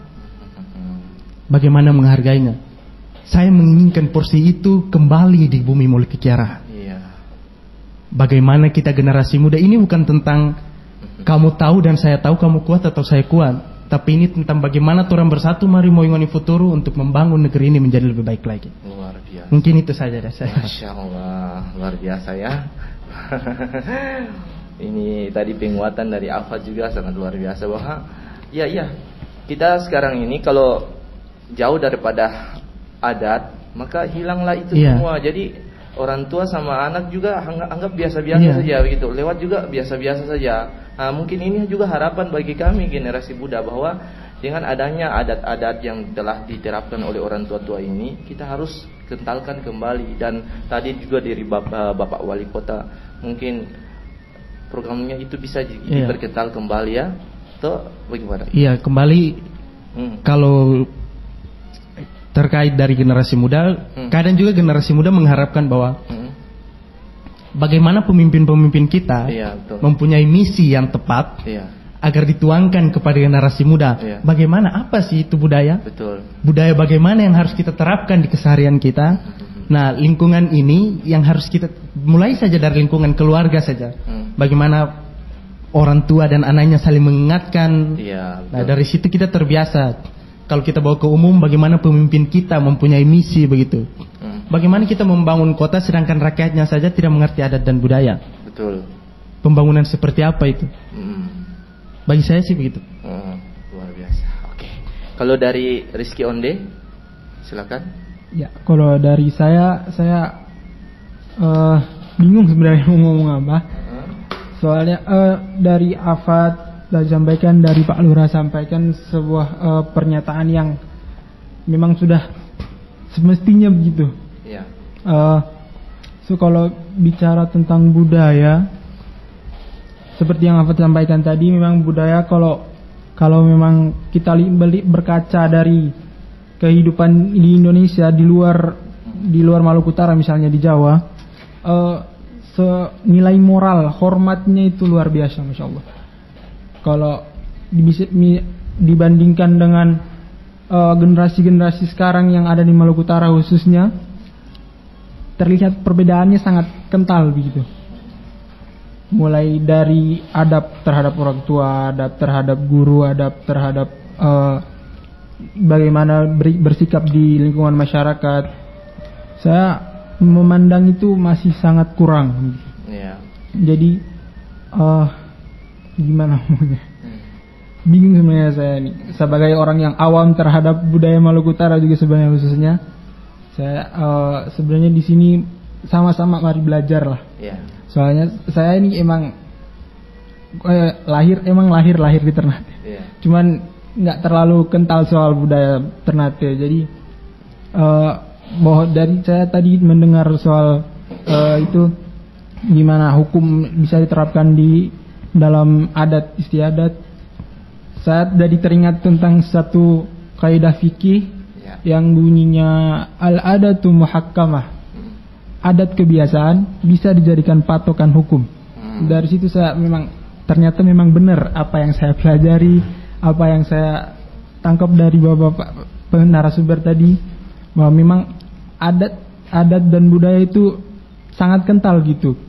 Bagaimana menghargainya? Saya menginginkan porsi itu kembali di bumi Mulki Kiara. Bagaimana kita generasi muda ini bukan tentang kamu tahu dan saya tahu, kamu kuat atau saya kuat, tapi ini tentang bagaimana orang bersatu mari moyongoni futuro untuk membangun negeri ini menjadi lebih baik lagi. Luar biasa. Mungkin itu saja dari saya. Masya Allah, luar biasa ya. Ini tadi penguatan dari Afad juga sangat luar biasa bahwa iya kita sekarang ini kalau jauh daripada adat maka hilanglah itu semua. Jadi orang tua sama anak juga anggap biasa-biasa saja begitu. Lewat juga biasa-biasa saja. Nah, mungkin ini juga harapan bagi kami generasi muda bahwa dengan adanya adat-adat yang telah diterapkan oleh orang tua-tua ini, kita harus kentalkan kembali. Dan tadi juga dari Bapak Wali Kota, mungkin programnya itu bisa diperkental kembali ya. Atau bagaimana? Iya, kembali kalau terkait dari generasi muda, kadang juga generasi muda mengharapkan bahwa bagaimana pemimpin-pemimpin kita mempunyai misi yang tepat agar dituangkan kepada generasi muda. Bagaimana, apa sih itu budaya? Betul. Budaya bagaimana yang harus kita terapkan di keseharian kita. Nah, lingkungan ini yang harus kita mulai saja dari lingkungan keluarga saja. Bagaimana orang tua dan anaknya saling mengingatkan. Nah, dari situ kita terbiasa. Kalau kita bawa ke umum, bagaimana pemimpin kita mempunyai misi begitu. Bagaimana kita membangun kota sedangkan rakyatnya saja tidak mengerti adat dan budaya. Betul. Pembangunan seperti apa itu? Bagi saya sih begitu. Luar biasa. Oke. Kalau dari Rizky Onde, silakan. Ya, kalau dari saya bingung sebenarnya mau ngomong apa. Soalnya dari Afad dan sampaikan, dari Pak Lurah sampaikan sebuah pernyataan yang memang sudah semestinya begitu. Iya. So kalau bicara tentang budaya, seperti yang Afat sampaikan tadi, memang budaya kalau memang kita berkaca dari kehidupan di Indonesia di luar Maluku Utara, misalnya di Jawa, nilai moral hormatnya itu luar biasa, masya Allah. Kalau dibandingkan dengan generasi-generasi sekarang yang ada di Maluku Utara khususnya, terlihat perbedaannya sangat kental begitu. Mulai dari adab terhadap orang tua, adab terhadap guru, adab terhadap bagaimana bersikap di lingkungan masyarakat. Saya memandang itu masih sangat kurang. Yeah. Jadi gimana ngomongnya? Bingung sebenarnya saya ini. Sebagai orang yang awam terhadap budaya Maluku Utara juga sebenarnya khususnya, saya sebenarnya di sini sama-sama mari belajar lah. Yeah. Soalnya saya ini emang lahir di Ternate. Yeah. Cuman nggak terlalu kental soal budaya Ternate. Jadi dari saya tadi mendengar soal itu gimana hukum bisa diterapkan di dalam adat istiadat, saya jadi teringat tentang satu kaidah fikih yang bunyinya al-adatu muhakkamah. Adat kebiasaan bisa dijadikan patokan hukum. Dari situ saya ternyata memang benar apa yang saya pelajari, apa yang saya tangkap dari bapak narasumber tadi, bahwa memang adat dan budaya itu sangat kental gitu.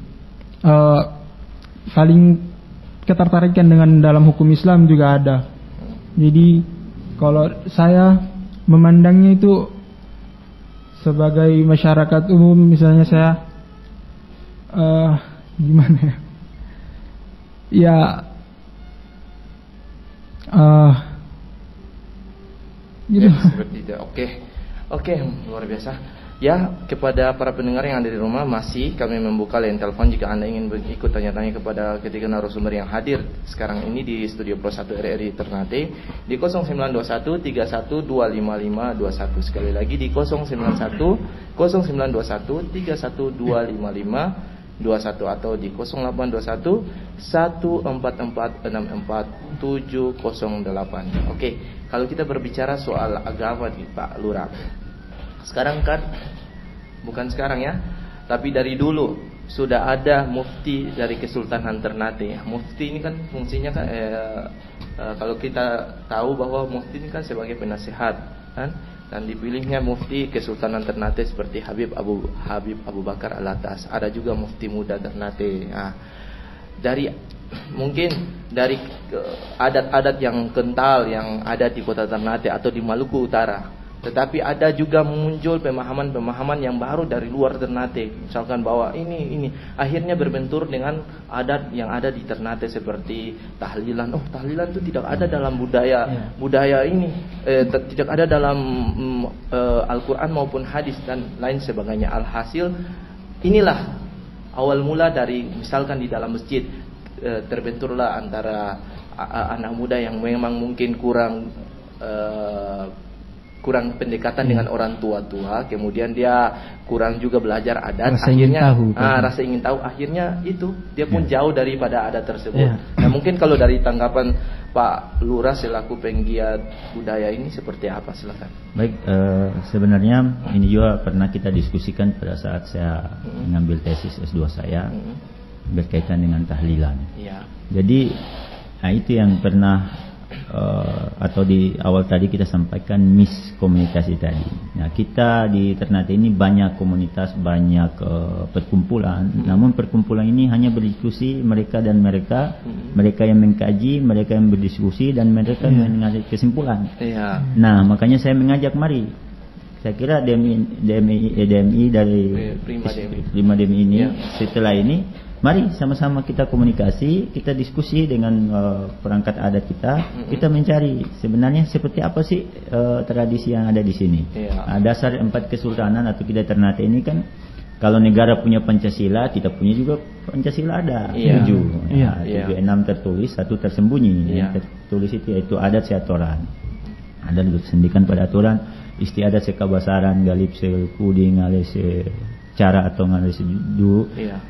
Saling ketertarikan dengan dalam hukum Islam juga ada. Jadi kalau saya memandangnya itu sebagai masyarakat umum, misalnya saya gimana ya? Gitu. Ya, seperti itu. Oke, luar biasa. Ya, kepada para pendengar yang ada di rumah, masih kami membuka line telepon jika Anda ingin ikut tanya-tanya kepada ketiga narasumber yang hadir sekarang ini di Studio Pro 1 RRI Ternate di 0921 31 255 21. Sekali lagi di 091 0921 31 255 21 atau di 0821 144 64 708. Oke, kalau kita berbicara soal agama nih Pak Lurah, sekarang kan, bukan sekarang ya, tapi dari dulu sudah ada mufti dari Kesultanan Ternate. Mufti ini kan fungsinya kan kalau kita tahu bahwa mufti ini kan sebagai penasehat kan, dan dipilihnya mufti Kesultanan Ternate seperti Habib Abu Bakar Alatas. Ada juga mufti muda Ternate. Nah, mungkin dari adat-adat yang kental yang ada di kota Ternate atau di Maluku Utara, tetapi ada juga muncul pemahaman-pemahaman yang baru dari luar Ternate. Misalkan bahwa ini akhirnya berbentur dengan adat yang ada di Ternate seperti tahlilan. Oh, tahlilan itu tidak ada dalam budaya ini, tidak ada dalam Al-Quran maupun hadis dan lain sebagainya. Alhasil inilah awal mula dari misalkan di dalam masjid terbenturlah antara anak muda yang memang mungkin kurang pendekatan dengan orang tua, kemudian dia kurang juga belajar adat, rasa ingin tahu, akhirnya itu dia pun jauh daripada adat tersebut. Nah, mungkin kalau dari tanggapan Pak Lurah selaku penggiat budaya ini seperti apa, silakan. Baik, sebenarnya ini juga pernah kita diskusikan pada saat saya mengambil tesis S2 saya berkaitan dengan tahlilan. Jadi itu yang pernah atau di awal tadi kita sampaikan miskomunikasi tadi. Nah, kita di Ternate ini banyak komunitas, banyak perkumpulan. Namun perkumpulan ini hanya berdiskusi mereka yang mengkaji, mereka yang berdiskusi dan mereka yang mengambil kesimpulan. Nah, makanya saya mengajak mari. Saya kira DMI dari Prima DMI ini setelah ini mari sama-sama kita komunikasi, kita diskusi dengan perangkat adat kita mencari sebenarnya seperti apa sih tradisi yang ada di sini. Dasar 4 kesultanan atau kita Ternate ini kan, kalau negara punya Pancasila, kita punya juga Pancasila ada 7. 6 tertulis, 1 tersembunyi. Yang tertulis itu yaitu adat seatoran. Ada disendikan pada aturan istiadat sekabasaran galip sekuding alis cara atau ngalis du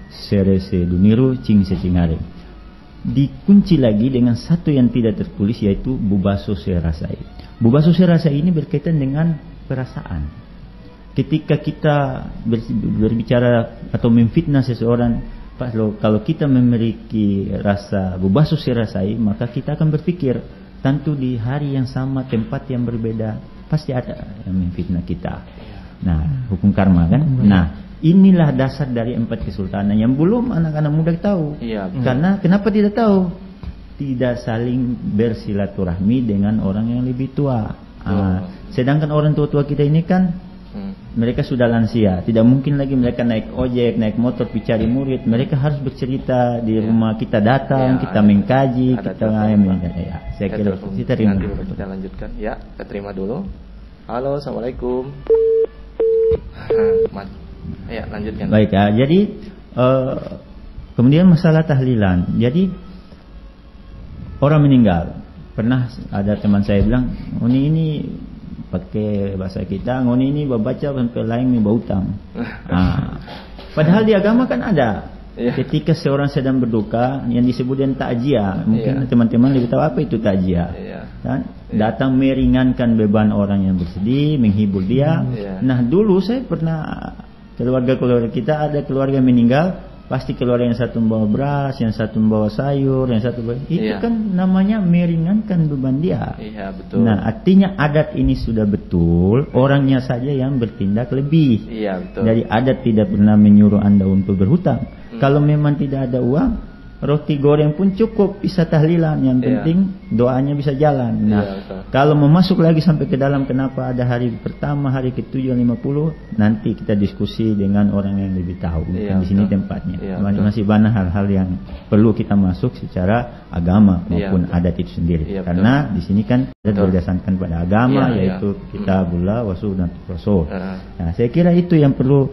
sere se duniru cing secingare. dikunci lagi dengan satu yang tidak tertulis, yaitu bubaso serasai. Bubaso serasai ini berkaitan dengan perasaan. Ketika kita berbicara atau memfitnah seseorang, kalau kita memiliki rasa bubaso serasai, maka kita akan berpikir tentu di hari yang sama, tempat yang berbeda, pasti ada yang memfitnah kita. Nah, hukum karma kan. Nah, inilah dasar dari 4 kesultanan yang belum anak-anak muda tahu. Karena kenapa tidak tahu? Tidak saling bersilaturahmi dengan orang yang lebih tua. Sedangkan orang tua-tua kita ini kan mereka sudah lansia, tidak mungkin lagi mereka naik ojek, naik motor cari murid. Mereka harus bercerita di rumah, kita datang, kita mengkaji, kita saya kira kita terima dulu. Kita lanjutkan. Ya, kita terima dulu. Halo, assalamualaikum. Ya, lanjutkan. Baik ya, jadi kemudian masalah tahlilan. Jadi orang meninggal, pernah ada teman saya bilang, ini pakai bahasa kita, ini baca sampai lain bau utang. Padahal di agama kan ada. Ketika seorang sedang berduka yang disebut dengan takziah, mungkin teman-teman lebih tahu apa itu takziah. Dan datang meringankan beban orang yang bersedih, menghibur dia. Nah, dulu saya pernah keluarga kita ada keluarga meninggal, pasti keluarga yang satu membawa beras, yang satu membawa sayur, yang satu itu kan namanya meringankan beban dia. Betul. Nah, artinya adat ini sudah betul, orangnya saja yang bertindak lebih. Betul. Jadi adat tidak pernah menyuruh Anda untuk berhutang. Kalau memang tidak ada uang, roti goreng pun cukup, bisa tahlilan. Yang penting doanya bisa jalan. Nah, kalau mau masuk lagi sampai ke dalam kenapa ada hari pertama, hari ke-7, 50, nanti kita diskusi dengan orang yang lebih tahu. Di sini tempatnya. Masih banyak hal-hal yang perlu kita masuk secara agama maupun adat itu sendiri. Karena di sini kan berdasarkan pada agama, yaitu kitabullah wa sunnah Rasul. Nah, saya kira itu yang perlu.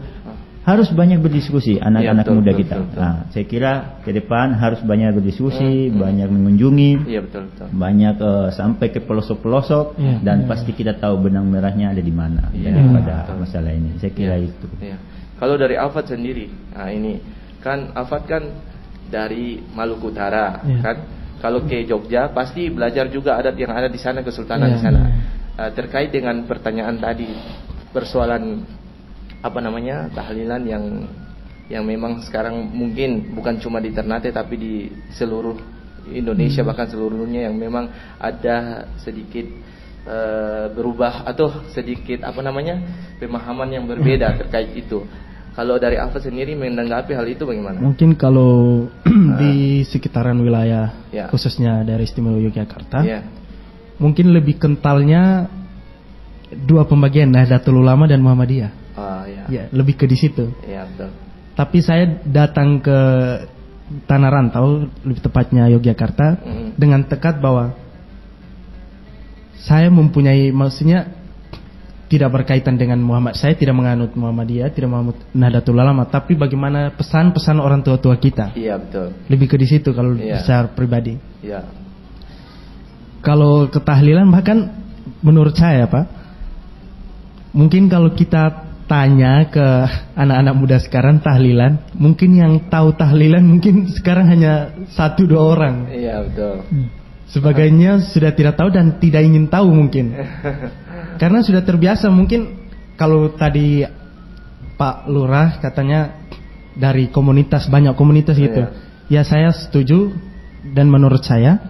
Harus banyak berdiskusi anak-anak muda kita. Nah, saya kira ke depan harus banyak berdiskusi, banyak mengunjungi, banyak sampai ke pelosok-pelosok, dan pasti kita tahu benang merahnya ada di mana pada masalah ini. Saya kira itu. Kalau dari Afat sendiri, nah ini kan Afat kan dari Maluku Utara, kan. Kalau ke Jogja pasti belajar juga adat yang ada di sana, kesultanan di sana. Terkait dengan pertanyaan tadi, persoalan tahlilan yang memang sekarang mungkin bukan cuma di Ternate tapi di seluruh Indonesia, bahkan seluruh dunia, yang memang ada sedikit berubah atau sedikit pemahaman yang berbeda terkait itu. Kalau dari Alfa sendiri menanggapi hal itu bagaimana? Mungkin kalau di sekitaran wilayah khususnya dari Istimewa Yogyakarta, mungkin lebih kentalnya dua pembagian, Nahdlatul Ulama dan Muhammadiyah. Lebih ke di situ. Betul. Tapi saya datang ke Tanah Rantau, lebih tepatnya Yogyakarta, dengan tekad bahwa saya mempunyai, maksudnya tidak berkaitan dengan Muhammad. Saya tidak menganut Muhammadiyah, tidak menganut Nahdlatul Ulama, tapi bagaimana pesan-pesan orang tua-tua kita. Betul. Lebih ke di situ kalau secara pribadi. Kalau ketahlilan, bahkan menurut saya, Pak, mungkin kalau kita tanya ke anak-anak muda sekarang tahlilan, mungkin yang tahu tahlilan mungkin sekarang hanya 1-2 orang. Betul. Sebagainya sudah tidak tahu dan tidak ingin tahu mungkin. Karena sudah terbiasa. Mungkin kalau tadi Pak Lurah katanya dari komunitas, banyak komunitas gitu. Ya saya setuju, dan menurut saya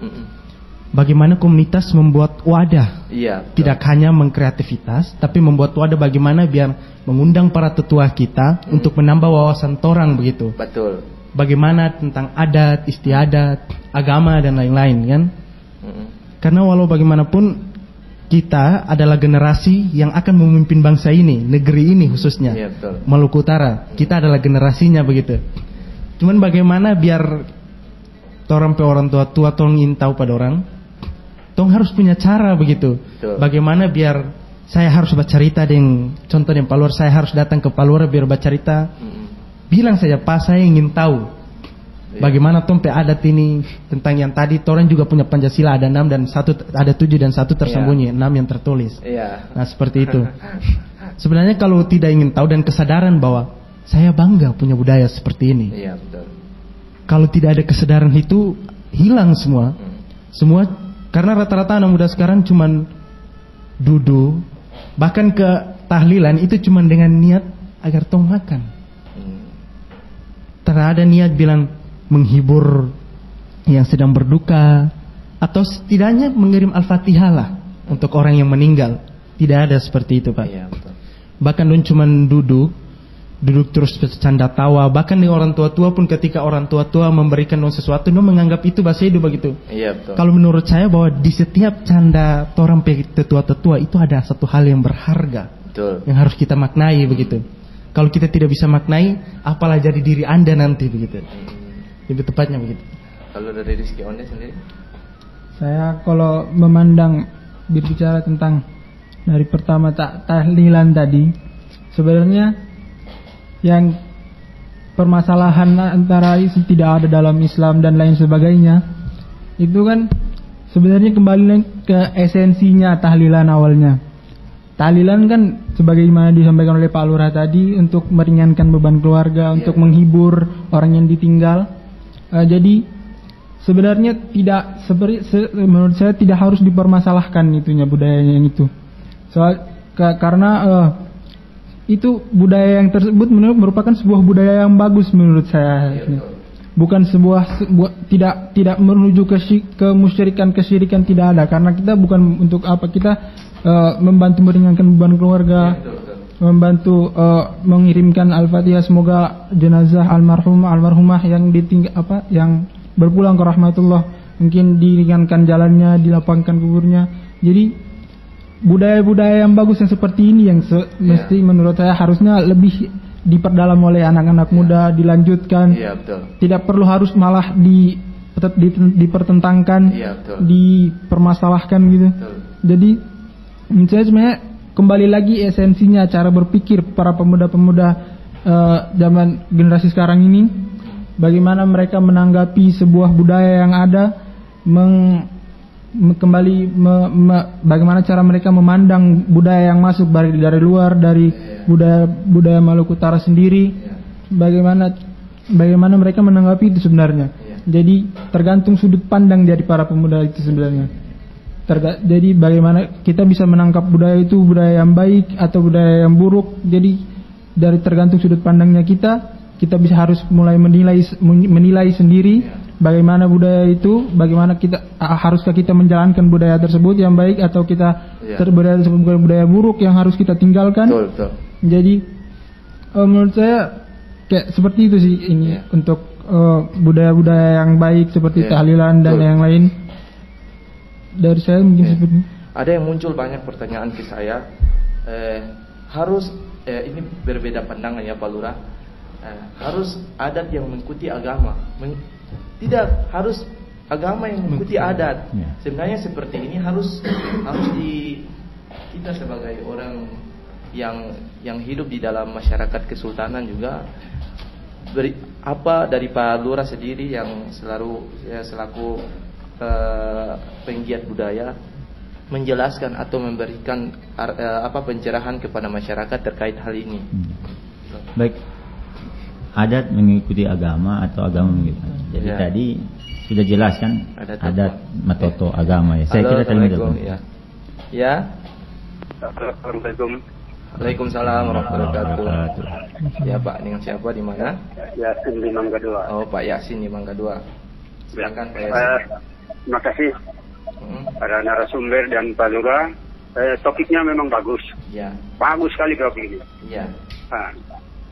bagaimana komunitas membuat wadah, tidak hanya mengkreativitas, tapi membuat wadah bagaimana biar mengundang para tetua kita untuk menambah wawasan torang begitu. Betul. Bagaimana tentang adat, istiadat, agama dan lain-lain kan? Karena walau bagaimanapun kita adalah generasi yang akan memimpin bangsa ini, negeri ini khususnya, Maluku Utara. Kita adalah generasinya begitu. Cuman bagaimana biar orang tua tolong ingin tahu pada orang, tong harus punya cara begitu. Bagaimana biar saya harus bercerita dengan contoh yang Palur, saya harus datang ke Palur biar bercerita. Bilang saja, Pak, saya ingin tahu bagaimana tong adat ini tentang yang tadi. Orang juga punya Pancasila ada 6 dan 1, ada 7 dan 1 tersembunyi, 6 yang tertulis. Nah seperti itu. Sebenarnya kalau tidak ingin tahu dan kesadaran bahwa saya bangga punya budaya seperti ini. Betul. Kalau tidak ada kesadaran itu, hilang semua. Semua karena rata-rata anak muda sekarang cuman duduk, bahkan ke tahlilan itu cuman dengan niat agar tong makan. Tak ada niat bilang menghibur yang sedang berduka atau setidaknya mengirim Al-Fatihah lah untuk orang yang meninggal. Tidak ada seperti itu, Pak. Iya, betul. Bahkan don cuman duduk terus bercanda tawa. Bahkan di orang tua-tua pun ketika orang tua-tua memberikan don sesuatu, don menganggap itu bahasa hidup begitu. Iya, betul. Kalau menurut saya bahwa di setiap canda orang tetua-tetua itu ada satu hal yang berharga. Betul. Yang harus kita maknai begitu. Kalau kita tidak bisa maknai, apalah jadi diri Anda nanti begitu. Lebih tepatnya begitu. Kalau dari Rizky Onde sendiri? Saya kalau memandang berbicara tentang dari pertama tahlilan tadi, sebenarnya yang permasalahan antara itu tidak ada dalam Islam dan lain sebagainya, itu kan sebenarnya kembali ke esensinya tahlilan awalnya. Tahlilan kan sebagaimana disampaikan oleh Pak Lurah tadi untuk meringankan beban keluarga, untuk menghibur orang yang ditinggal. Jadi sebenarnya tidak menurut saya tidak harus dipermasalahkan itunya budayanya yang itu. Karena itu budaya yang tersebut merupakan sebuah budaya yang bagus menurut saya. Bukan tidak menuju ke musyrikan, kesyirikan tidak ada, karena kita bukan untuk apa, kita membantu meringankan beban keluarga, membantu mengirimkan Al-Fatihah, semoga jenazah almarhumah yang yang berpulang ke rahmatullah mungkin diringankan jalannya, dilapangkan kuburnya. Jadi budaya-budaya yang bagus yang seperti ini yang mesti menurut saya harusnya lebih diperdalam oleh anak-anak muda, dilanjutkan. Iya, betul. Tidak perlu harus malah dipertentangkan, dipermasalahkan gitu. Betul. Jadi menurut saya sebenarnya kembali lagi esensinya cara berpikir para pemuda-pemuda zaman generasi sekarang ini, bagaimana mereka menanggapi sebuah budaya yang ada, bagaimana cara mereka memandang budaya yang masuk dari luar, dari budaya Maluku Utara sendiri, bagaimana mereka menanggapi itu sebenarnya. Jadi tergantung sudut pandang dari para pemuda itu sebenarnya. Jadi bagaimana kita bisa menangkap budaya itu budaya yang baik atau budaya yang buruk. Jadi dari tergantung sudut pandangnya kita bisa harus mulai menilai sendiri bagaimana budaya itu, bagaimana haruskah kita menjalankan budaya tersebut yang baik atau kita budaya tersebut budaya buruk yang harus kita tinggalkan. Betul. Jadi menurut saya kayak seperti itu sih ini untuk budaya-budaya yang baik seperti tahlilan dan yang lain. Dari saya mungkin seperti itu. Ada yang muncul banyak pertanyaan ke saya. Ini berbeda pandangan ya Pak Lurah. Harus adat yang mengikuti agama. Tidak harus agama yang mengikuti adat. Sebenarnya seperti ini harus kita sebagai orang yang hidup di dalam masyarakat kesultanan juga dari Pak Lurah sendiri yang selaku penggiat budaya menjelaskan atau memberikan pencerahan kepada masyarakat terkait hal ini. Baik, adat mengikuti agama atau agama mengikuti. Jadi tadi sudah jelaskan adat matoto agama ya. Saya kira tadi dulu. Ya. Assalamualaikum. Waalaikumsalam warahmatullahi wabarakatuh. Ya Pak, dengan siapa di mana? Yasin di Mangga 2. Oh Pak Yasin di Mangga 2. Silakan Pak Yasin. Terima kasih para narasumber dan Pak Lurah. Topiknya memang bagus. Ya. Bagus sekali topik ini. Ya. Nah,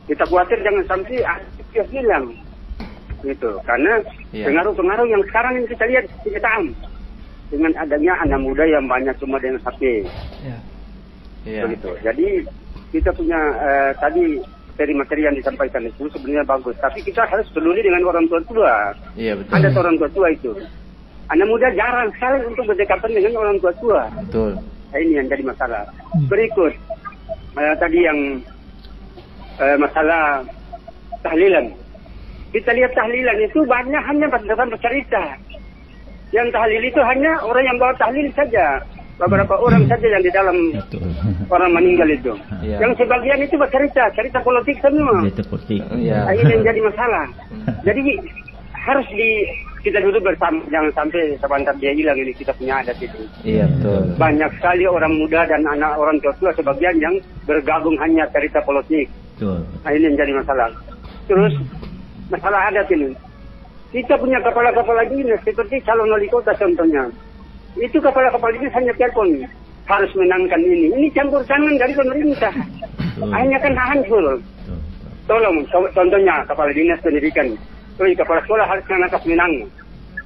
kita khawatir jangan sampai dia hilang, gitu. Karena pengaruh-pengaruh yang sekarang ini kita lihat kenyataan dengan adanya anak muda yang banyak cuma dengan HP. Begitu. Jadi kita punya tadi materi-materi yang disampaikan itu sebenarnya bagus. Tapi kita harus peduli dengan orang tua-tua. Iya betul. Ada orang tua-tua itu. Anak muda jarang sekali untuk berdekatan dengan orang tua-tua. Betul. Nah, ini yang jadi masalah. Berikut tadi yang masalah tahlilan. Kita lihat tahlilan itu banyak hanya berdasarkan bercerita. Yang tahlil itu hanya orang yang bawa tahlil saja. Beberapa orang saja yang di dalam orang meninggal itu. Yang sebagian itu bercerita, cerita politik semua. Cerita politik. Nah, ini yang jadi masalah. Jadi harus kita duduk bersama, jangan sampai sebentar dia hilang ini kita punya adat itu. Iya betul. Banyak sekali orang muda dan anak orang tua sebagian yang bergabung hanya cerita politik. Betul. Nah ini yang jadi masalah. Terus masalah adat ini. Kita punya kepala-kepala dinas seperti calon wali kota contohnya. Itu kepala-kepala dinas hanya telepon harus menangkan ini. Ini campur tangan dari pemerintah. Hanya kan hancur. Tolong contohnya kepala dinas pendidikan. Kepala sekolah harus anak menang.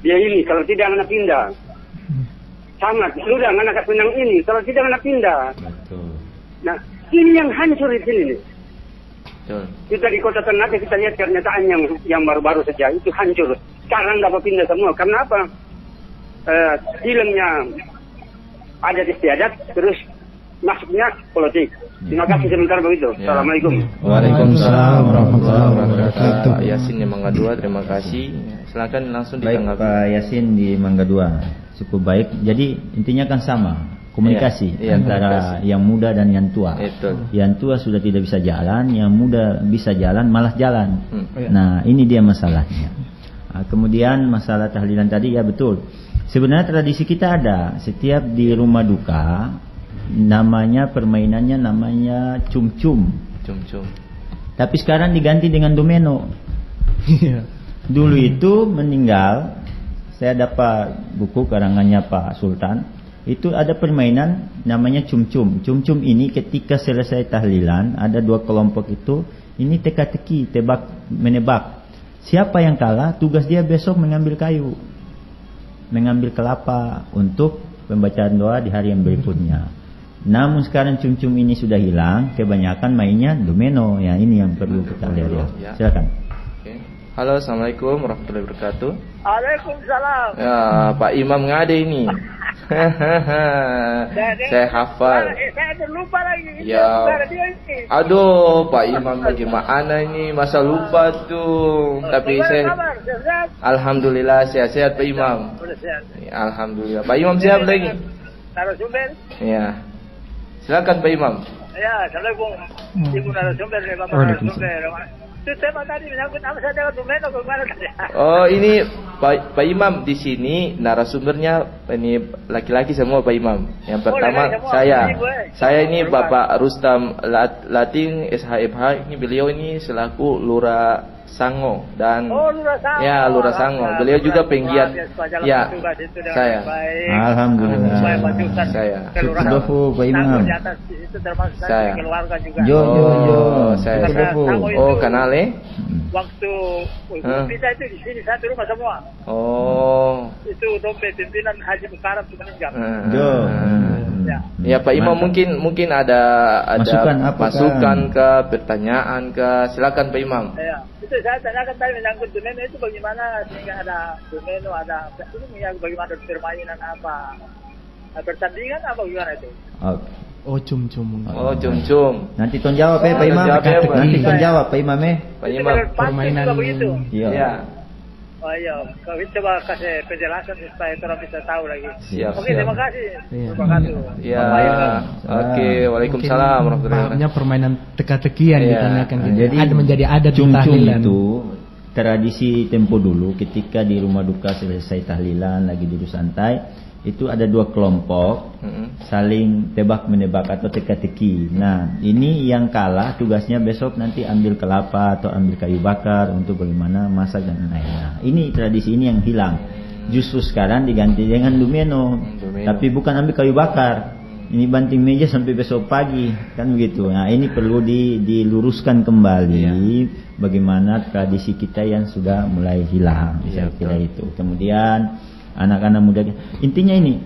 Dia ini, kalau tidak anak pindah. Sangat, sudah anak menang ini, kalau tidak anak pindah. Betul. Nah, ini yang hancur di sini. Betul. Kita di kota Ternate kita lihat kenyataan yang baru-baru saja itu hancur. Sekarang dapat pindah semua. Karena apa? Filmnya adat istiadat, terus masuknya politik. Terima kasih sebentar begitu. Ya. Assalamualaikum. Waalaikumsalam warahmatullahi wabarakatuh. Pak Yasin di Mangga 2, terima kasih. Silakan langsung ditanggapi. Baik, Pak Yasin di Mangga 2, cukup baik. Jadi intinya kan sama, komunikasi antara yang muda dan yang tua. Betul. Yang tua sudah tidak bisa jalan, yang muda bisa jalan malah jalan. Nah, ini dia masalahnya. Nah, kemudian masalah tahlilan tadi ya betul. Sebenarnya tradisi kita ada setiap di rumah duka. Namanya permainannya namanya cum-cum. Cum-cum. Tapi sekarang diganti dengan domino. Dulu itu meninggal, saya dapat buku karangannya Pak Sultan. Itu ada permainan namanya cum-cum. Cum-cum ini ketika selesai tahlilan ada dua kelompok itu. Ini teka-teki, tebak menebak. Siapa yang kalah tugas dia besok mengambil kayu, mengambil kelapa untuk pembacaan doa di hari yang berikutnya. Namun sekarang cum-cum ini sudah hilang, kebanyakan mainnya domino. Ya ini yang perlu kita lihat ya. Silakan. Oke. Halo, assalamualaikum warahmatullahi wabarakatuh. Waalaikumsalam. Ya, Pak Imam ngade ini. Saya hafal. Saya terlupa lagi. Ya. Aduh, Pak Imam bagaimana ini? Masa lupa tuh. Tapi saya alhamdulillah sehat-sehat Pak Imam. Alhamdulillah. Pak Imam sehat lagi? Narasumber? Ya. Silakan Pak Imam. Ya, assalamualaikum. Ibu narasumber, Bapak narasumber. Itu tema tadi menyangkut apa saja domino kemana tadi? Oh ini Pak Imam di sini narasumbernya ini laki-laki semua Pak Imam. Yang pertama saya ini Bapak Rustam Latin SHFH, ini beliau ini selaku Lurah Sango dan Lurah Sango. Ya Lurah Sango. Beliau juga penggiat. Ya saya. Alhamdulillah. Saya. Dofu Pak Imam. Saya. Keluarga juga. Jo. Saya. Oh kanale. Waktu kita itu di sini satu rumah semua. Oh. Itu dompet pimpinan Haji Mukarram itu meninggal. Jo. Ya Pak Imam mungkin ada masukan ke pertanyaan ke silakan Pak Imam. Ya. Itu saya tanyakan tadi menyangkut domino itu bagaimana sehingga ada domino, ada ini yang bagaimana permainan apa? Pertandingan apa gimana itu? Oh cum-cum. Oh cum-cum. Nanti ton jawab Pak Imam. Nanti ton jawab Pak Imam Pak Imam permainan Iya. Oh iya, kau coba kasih penjelasan supaya orang bisa tahu lagi. Siap. Oke, terima kasih. Terima kasih. Ya. Oke, waalaikumsalam warahmatullahi wabarakatuh. Permainan teka-teki yang ditanyakan. Jadi ada menjadi adat cum-cum itu tradisi tempo dulu ketika di rumah duka selesai tahlilan lagi duduk santai. Itu ada dua kelompok saling tebak menebak atau teka-teki. Nah ini yang kalah tugasnya besok nanti ambil kelapa atau ambil kayu bakar untuk bagaimana masak dan lain-lain. Ini tradisi ini yang hilang. Justru sekarang diganti dengan domino. Tapi bukan ambil kayu bakar. Ini banting meja sampai besok pagi kan begitu. Nah ini perlu diluruskan kembali bagaimana tradisi kita yang sudah mulai hilang. Saya kira itu. Kemudian anak-anak muda, intinya ini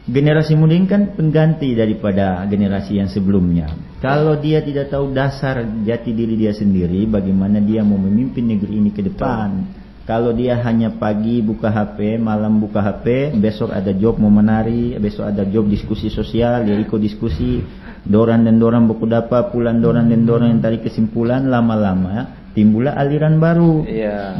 generasi muda ini kan pengganti daripada generasi yang sebelumnya. Kalau dia tidak tahu dasar jati diri dia sendiri, bagaimana dia mau memimpin negeri ini ke depan? Kalau dia hanya pagi buka HP, malam buka HP, besok ada job mau menari, besok ada job diskusi sosial, dia ikut diskusi, doran dan doran buku dapat, pulan doran dan doran yang tarik kesimpulan, lama-lama timbullah aliran baru.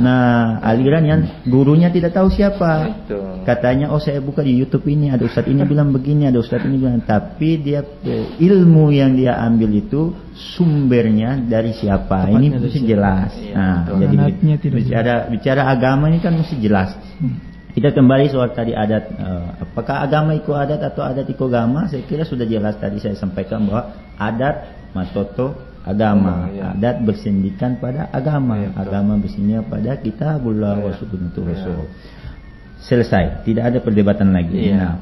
Nah, aliran yang gurunya tidak tahu siapa. Katanya, oh saya buka di YouTube ini, ada ustadz ini bilang begini, ada ustadz ini bilang, tapi dia ilmu yang dia ambil itu sumbernya dari siapa? Ini mesti jelas. Nah, jadi bicara agama ini kan mesti jelas. Kita kembali soal tadi adat, apakah agama ikut adat atau adat ikut agama? Saya kira sudah jelas tadi saya sampaikan bahwa adat matoto agama, adat bersendikan pada agama, agama bersendikan pada kitabullah wa sunnatur rasul. Selesai, tidak ada perdebatan lagi. Nah,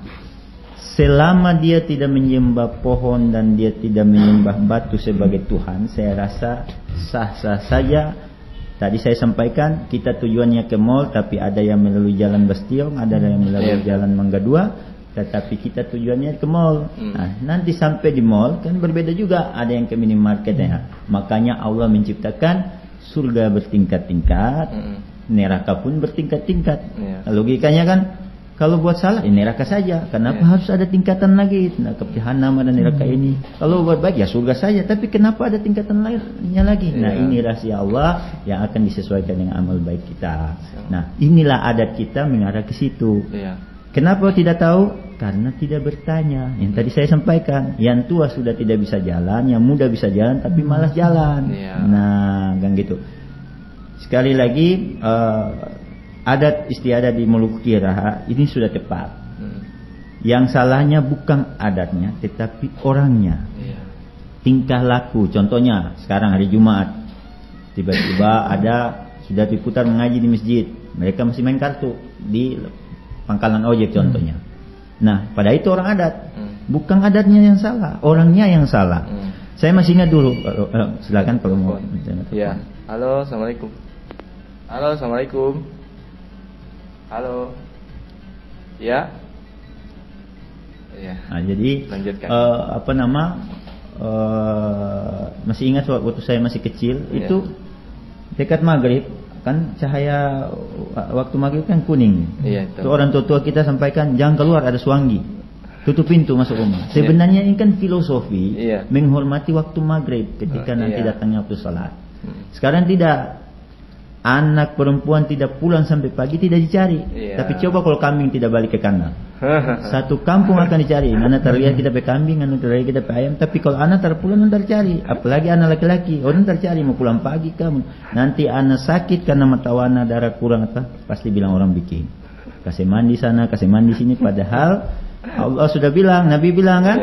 selama dia tidak menyembah pohon dan dia tidak menyembah batu sebagai Tuhan, saya rasa sah-sah saja. Tadi saya sampaikan kita tujuannya ke mall, tapi ada yang melalui jalan Bastiong, ada yang melalui jalan Mangga 2, tetapi kita tujuannya ke mall. Nah, nanti sampai di mall kan berbeda juga, ada yang ke minimarket ya. Makanya Allah menciptakan surga bertingkat-tingkat, neraka pun bertingkat-tingkat. Logikanya kan kalau buat salah ya neraka saja. Kenapa harus ada tingkatan lagi? Nah, ke jahanam ada neraka ini. Kalau buat baik ya surga saja. Tapi kenapa ada tingkatan lainnya lagi? Nah, ini rahasia Allah yang akan disesuaikan dengan amal baik kita. Nah, inilah adat kita mengarah ke situ. Kenapa tidak tahu? Karena tidak bertanya. Yang tadi saya sampaikan, yang tua sudah tidak bisa jalan, yang muda bisa jalan tapi malas jalan. Nah, kan gitu. Sekali lagi, adat istiadat di Maluku Raha ini sudah tepat. Yang salahnya bukan adatnya, tetapi orangnya. Tingkah laku. Contohnya sekarang hari Jumat, tiba-tiba ada sudah diputar mengaji di masjid, mereka masih main kartu di pangkalan ojek contohnya. Nah, pada itu orang adat, bukan adatnya yang salah, orangnya yang salah. Saya masih ingat dulu. Silakan kalau mau. Ya. Halo, assalamualaikum. Halo, assalamualaikum. Halo. Ya. Ya. Nah, jadi masih ingat waktu saya masih kecil itu dekat maghrib kan cahaya waktu maghrib kan kuning. Itu orang tua kita sampaikan jangan keluar ada suanggi. Tutup pintu masuk rumah. Sebenarnya ini kan filosofi menghormati waktu maghrib ketika nanti datangnya waktu salat. Sekarang tidak. Anak perempuan tidak pulang sampai pagi tidak dicari. Tapi coba kalau kambing tidak balik ke kandang, satu kampung akan dicari. Anak terlihat kita pe kambing, anak terlihat kita pe ayam. Tapi kalau anak terpulang nanti tercari. Apalagi anak laki-laki, orang tercari mau pulang pagi kamu. Nanti anak sakit karena mata warna darah kurang apa? Pasti bilang orang bikin. Kasih mandi sana, kasih mandi sini. Padahal Allah sudah bilang, Nabi bilang kan,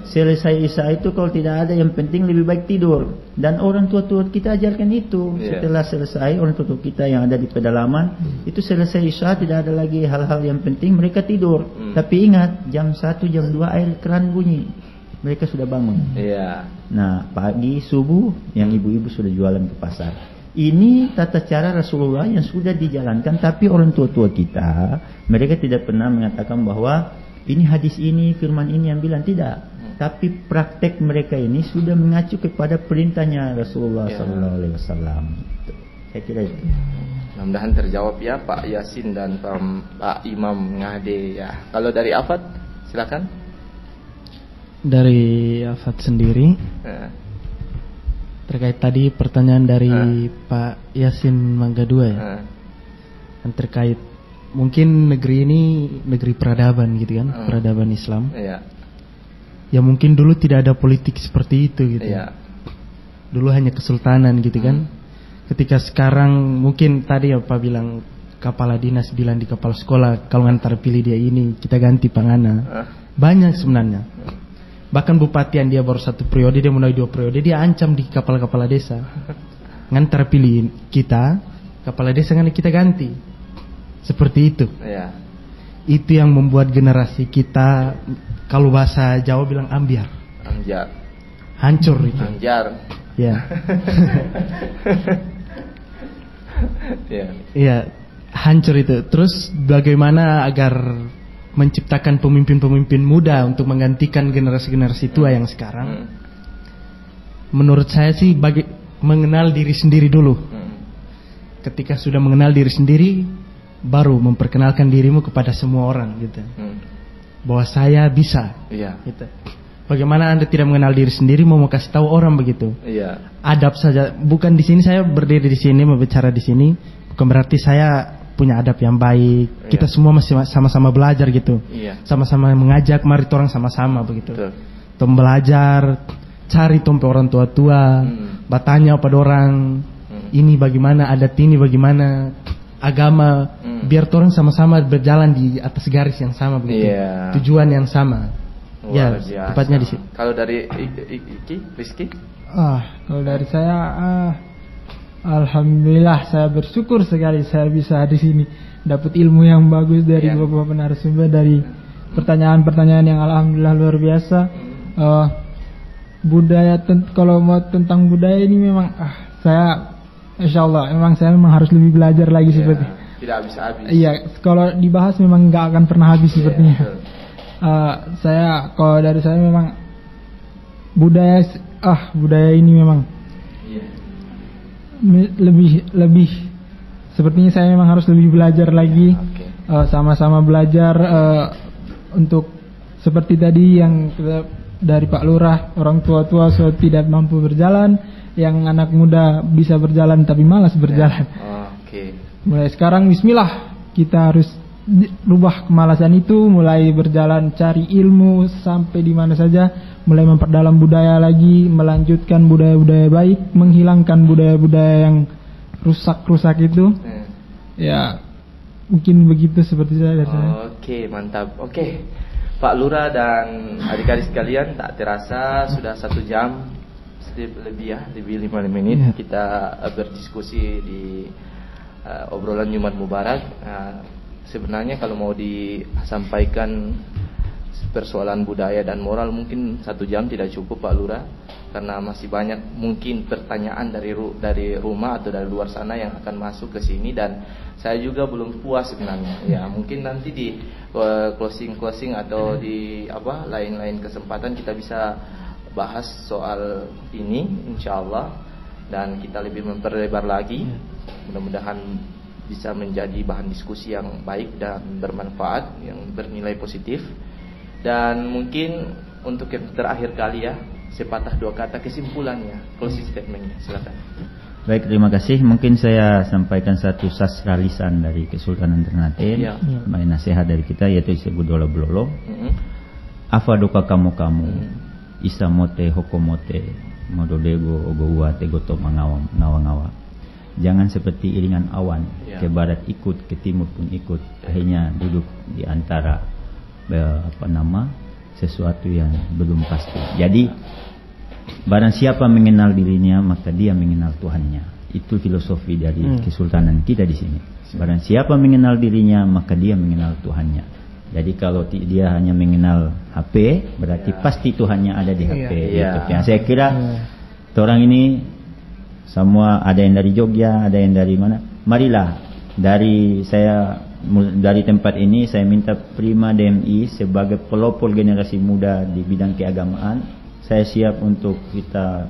selesai Isya itu kalau tidak ada yang penting lebih baik tidur. Dan orang tua-tua kita ajarkan itu. Setelah selesai orang tua-tua kita yang ada di pedalaman itu selesai Isya tidak ada lagi hal-hal yang penting, mereka tidur. Tapi ingat jam 1 jam 2 air keran bunyi, mereka sudah bangun. Nah pagi subuh yang ibu-ibu sudah jualan ke pasar. Ini tata cara Rasulullah yang sudah dijalankan. Tapi orang tua-tua kita mereka tidak pernah mengatakan bahwa ini hadis ini, firman ini yang bilang, tidak. Tapi praktek mereka ini sudah mengacu kepada perintahnya Rasulullah SAW. Saya kira itu. Mudah-mudahan terjawab ya Pak Yasin dan Pak Imam Ngade ya. Kalau dari Afat, silakan. Dari Afat sendiri, terkait tadi pertanyaan dari Pak Yasin Mangga 2 ya, yang terkait mungkin negeri ini negeri peradaban gitu kan, peradaban Islam. Ya mungkin dulu tidak ada politik seperti itu gitu. Dulu hanya kesultanan gitu kan. Ketika sekarang mungkin tadi apa bilang kepala dinas bilang di kepala sekolah kalau ngantar pilih dia ini kita ganti pangana. Banyak sebenarnya. Bahkan bupatian dia baru 1 periode, dia mulai 2 periode, dia ancam di kepala-kepala desa. Ngantar pilih kita, kepala desa kan kita ganti. Seperti itu. Itu yang membuat generasi kita, kalau bahasa Jawa bilang ambiar. Hancur itu. Hancur itu. Terus bagaimana agar menciptakan pemimpin-pemimpin muda untuk menggantikan generasi-generasi tua yang sekarang? Menurut saya sih mengenal diri sendiri dulu. Ketika sudah mengenal diri sendiri, baru memperkenalkan dirimu kepada semua orang gitu. Bahwa saya bisa gitu. Bagaimana Anda tidak mengenal diri sendiri mau kasih tahu orang begitu? Iya. Adab saja. Bukan di sini saya berdiri di sini berbicara di sini. Bukan berarti saya punya adab yang baik. Kita semua masih sama-sama belajar gitu. Iya. Sama-sama mengajak, mari orang sama-sama begitu. Tom belajar, cari tompe orang tua-tua, bertanya pada orang, ini bagaimana, adat ini bagaimana, agama, biar orang sama-sama berjalan di atas garis yang sama begitu. Iya. Tujuan yang sama. Ya, tepatnya di situ. Kalau dari Rizky? Kalau dari saya, alhamdulillah saya bersyukur sekali saya bisa di sini dapat ilmu yang bagus dari beberapa narasumber, dari pertanyaan-pertanyaan yang alhamdulillah luar biasa. Budaya kalau mau tentang budaya ini memang saya insya Allah saya memang harus lebih belajar lagi seperti. Tidak habis-habis. Iya, kalau dibahas memang nggak akan pernah habis sepertinya. Saya kalau dari saya memang budaya ini memang lebih sepertinya saya memang harus lebih belajar lagi, sama-sama belajar untuk seperti tadi yang dari Pak Lurah, orang tua-tua tidak mampu berjalan, yang anak muda bisa berjalan tapi malas berjalan. Mulai sekarang bismillah kita harus rubah kemalasan itu, mulai berjalan cari ilmu sampai di mana saja, mulai memperdalam budaya lagi, melanjutkan budaya-budaya baik, menghilangkan budaya-budaya yang rusak-rusak itu. Ya mungkin begitu seperti saya dari saya. Oke, mantap. Oke, Pak Lurah dan adik-adik sekalian, tak terasa sudah 1 jam lebih 5 menit kita berdiskusi di obrolan Jumat Mubarak. Sebenarnya kalau mau disampaikan persoalan budaya dan moral mungkin 1 jam tidak cukup Pak Lurah, karena masih banyak mungkin pertanyaan dari rumah atau dari luar sana yang akan masuk ke sini, dan saya juga belum puas sebenarnya. Ya mungkin nanti di closing atau di lain-lain kesempatan kita bisa bahas soal ini insyaallah, dan kita lebih memperlebar lagi. Mudah-mudahan bisa menjadi bahan diskusi yang baik dan bermanfaat, yang bernilai positif. Dan mungkin untuk yang terakhir kali sepatah 2 kata kesimpulannya, closing statementnya, silakan. Baik, terima kasih. Mungkin saya sampaikan satu sastra lisan dari Kesultanan Ternate, nasihat dari kita, yaitu disebut Dola Blolo. Afadoka kamu isamote hokomote mododego ogowa tegoto ngawa-ngawa. Jangan seperti iringan awan, ke barat ikut, ke timur pun ikut, akhirnya duduk di antara sesuatu yang belum pasti. Jadi barang siapa mengenal dirinya maka dia mengenal Tuhannya. Itu filosofi dari Kesultanan kita di sini. Barang siapa mengenal dirinya maka dia mengenal Tuhannya. Jadi kalau dia hanya mengenal HP, berarti pasti Tuhannya ada di HP. Gitu. Yang saya kira orang ini semua, ada yang dari Jogja, ada yang dari mana. Marilah dari tempat ini saya minta Prima DMI sebagai pelopor generasi muda di bidang keagamaan. Saya siap untuk kita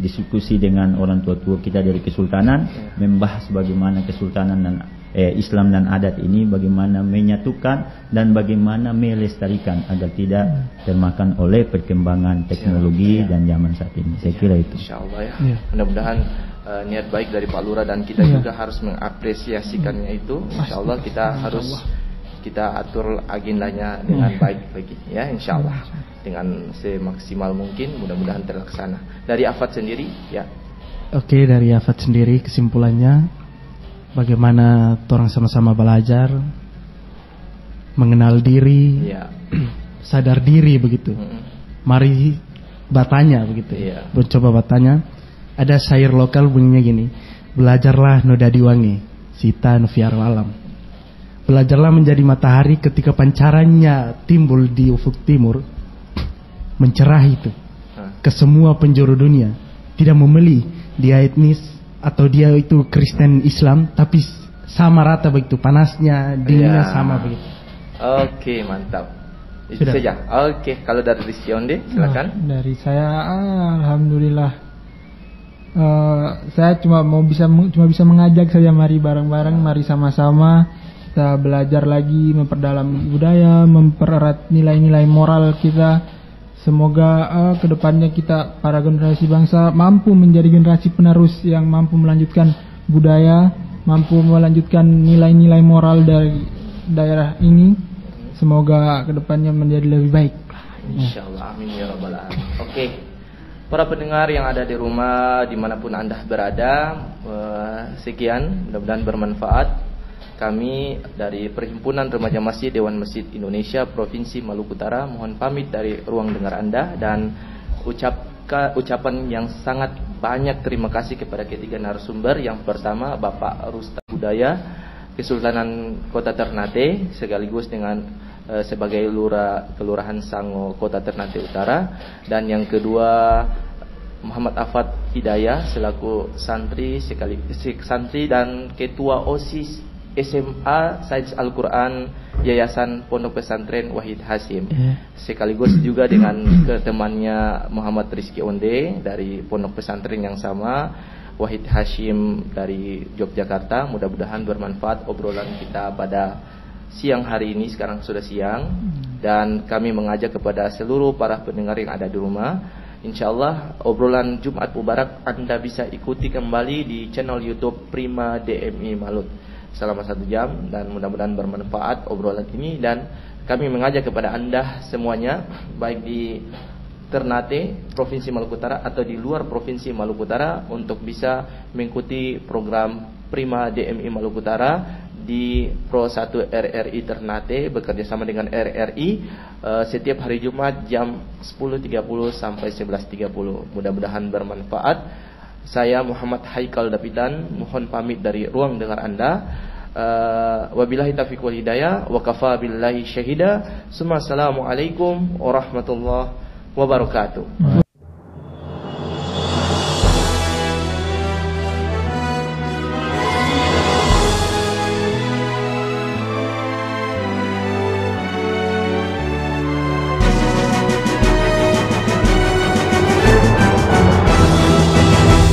diskusi dengan orang tua-tua kita dari Kesultanan, membahas bagaimana Kesultanan dan Islam dan adat ini bagaimana menyatukan dan bagaimana melestarikan agar tidak termakan oleh perkembangan teknologi dan zaman saat ini. Saya kira itu. Insyaallah mudah-mudahan niat baik dari Pak Lurah dan kita juga harus mengapresiasikannya itu. Insyaallah kita atur agendanya dengan baik lagi insyaallah, dengan semaksimal mungkin, mudah-mudahan terlaksana. Dari Afat sendiri Oke, dari Afat sendiri kesimpulannya, bagaimana orang sama-sama belajar, mengenal diri, sadar diri begitu. Mari bertanya begitu. Mencoba bertanya. Ada syair lokal bunyinya gini: belajarlah no dadi wangi, sita no fiar alam. Belajarlah menjadi matahari ketika pancarannya timbul di ufuk timur, mencerah itu ke semua penjuru dunia. Tidak memilih dia etnis atau dia itu Kristen Islam, tapi sama rata begitu, panasnya, dinginnya sama begitu. Oke, mantap. Itu saja. Oke, kalau dari Rizky Onde silakan. Dari saya alhamdulillah, saya cuma bisa mengajak saja, mari bareng-bareng, mari sama-sama kita belajar lagi, memperdalam budaya, mempererat nilai-nilai moral kita Semoga kedepannya kita para generasi bangsa mampu menjadi generasi penerus yang mampu melanjutkan budaya, mampu melanjutkan nilai-nilai moral dari daerah ini. Semoga kedepannya menjadi lebih baik. Insyaallah, amin ya rabbal alamin. Oke, para pendengar yang ada di rumah dimanapun Anda berada, sekian, mudah-mudahan bermanfaat. Kami dari Perhimpunan Remaja Masjid Dewan Masjid Indonesia Provinsi Maluku Utara mohon pamit dari ruang dengar Anda dan ucapan yang sangat banyak terima kasih kepada ketiga narasumber. Yang pertama Bapak Rustam Budaya Kesultanan Kota Ternate sekaligus dengan sebagai Kelurahan Sango Kota Ternate Utara, dan yang kedua Muhammad Afat Hidayah selaku santri dan ketua OSIS SMA Sains Al-Quran Yayasan Pondok Pesantren Wahid Hasyim, sekaligus juga dengan temannya Muhammad Rizky Onde dari Pondok Pesantren yang sama Wahid Hasyim dari Yogyakarta. Mudah-mudahan bermanfaat obrolan kita pada siang hari ini. Sekarang sudah siang, dan kami mengajak kepada seluruh para pendengar yang ada di rumah, insyaallah obrolan Jumat Mubarak Anda bisa ikuti kembali di channel YouTube Prima DMI Malut selama 1 jam, dan mudah-mudahan bermanfaat obrolan ini. Dan kami mengajak kepada Anda semuanya, baik di Ternate Provinsi Maluku Utara atau di luar Provinsi Maluku Utara, untuk bisa mengikuti program Prima DMI Maluku Utara di Pro 1 RRI Ternate bekerja sama dengan RRI setiap hari Jumat jam 10.30 sampai 11.30. Mudah-mudahan bermanfaat. Saya Muhammad Haikal Dapitan mohon pamit dari ruang dengar Anda. Wabillahi taufiq wal hidayah wa kafa billahi syahida. Assalamualaikum warahmatullahi wabarakatuh.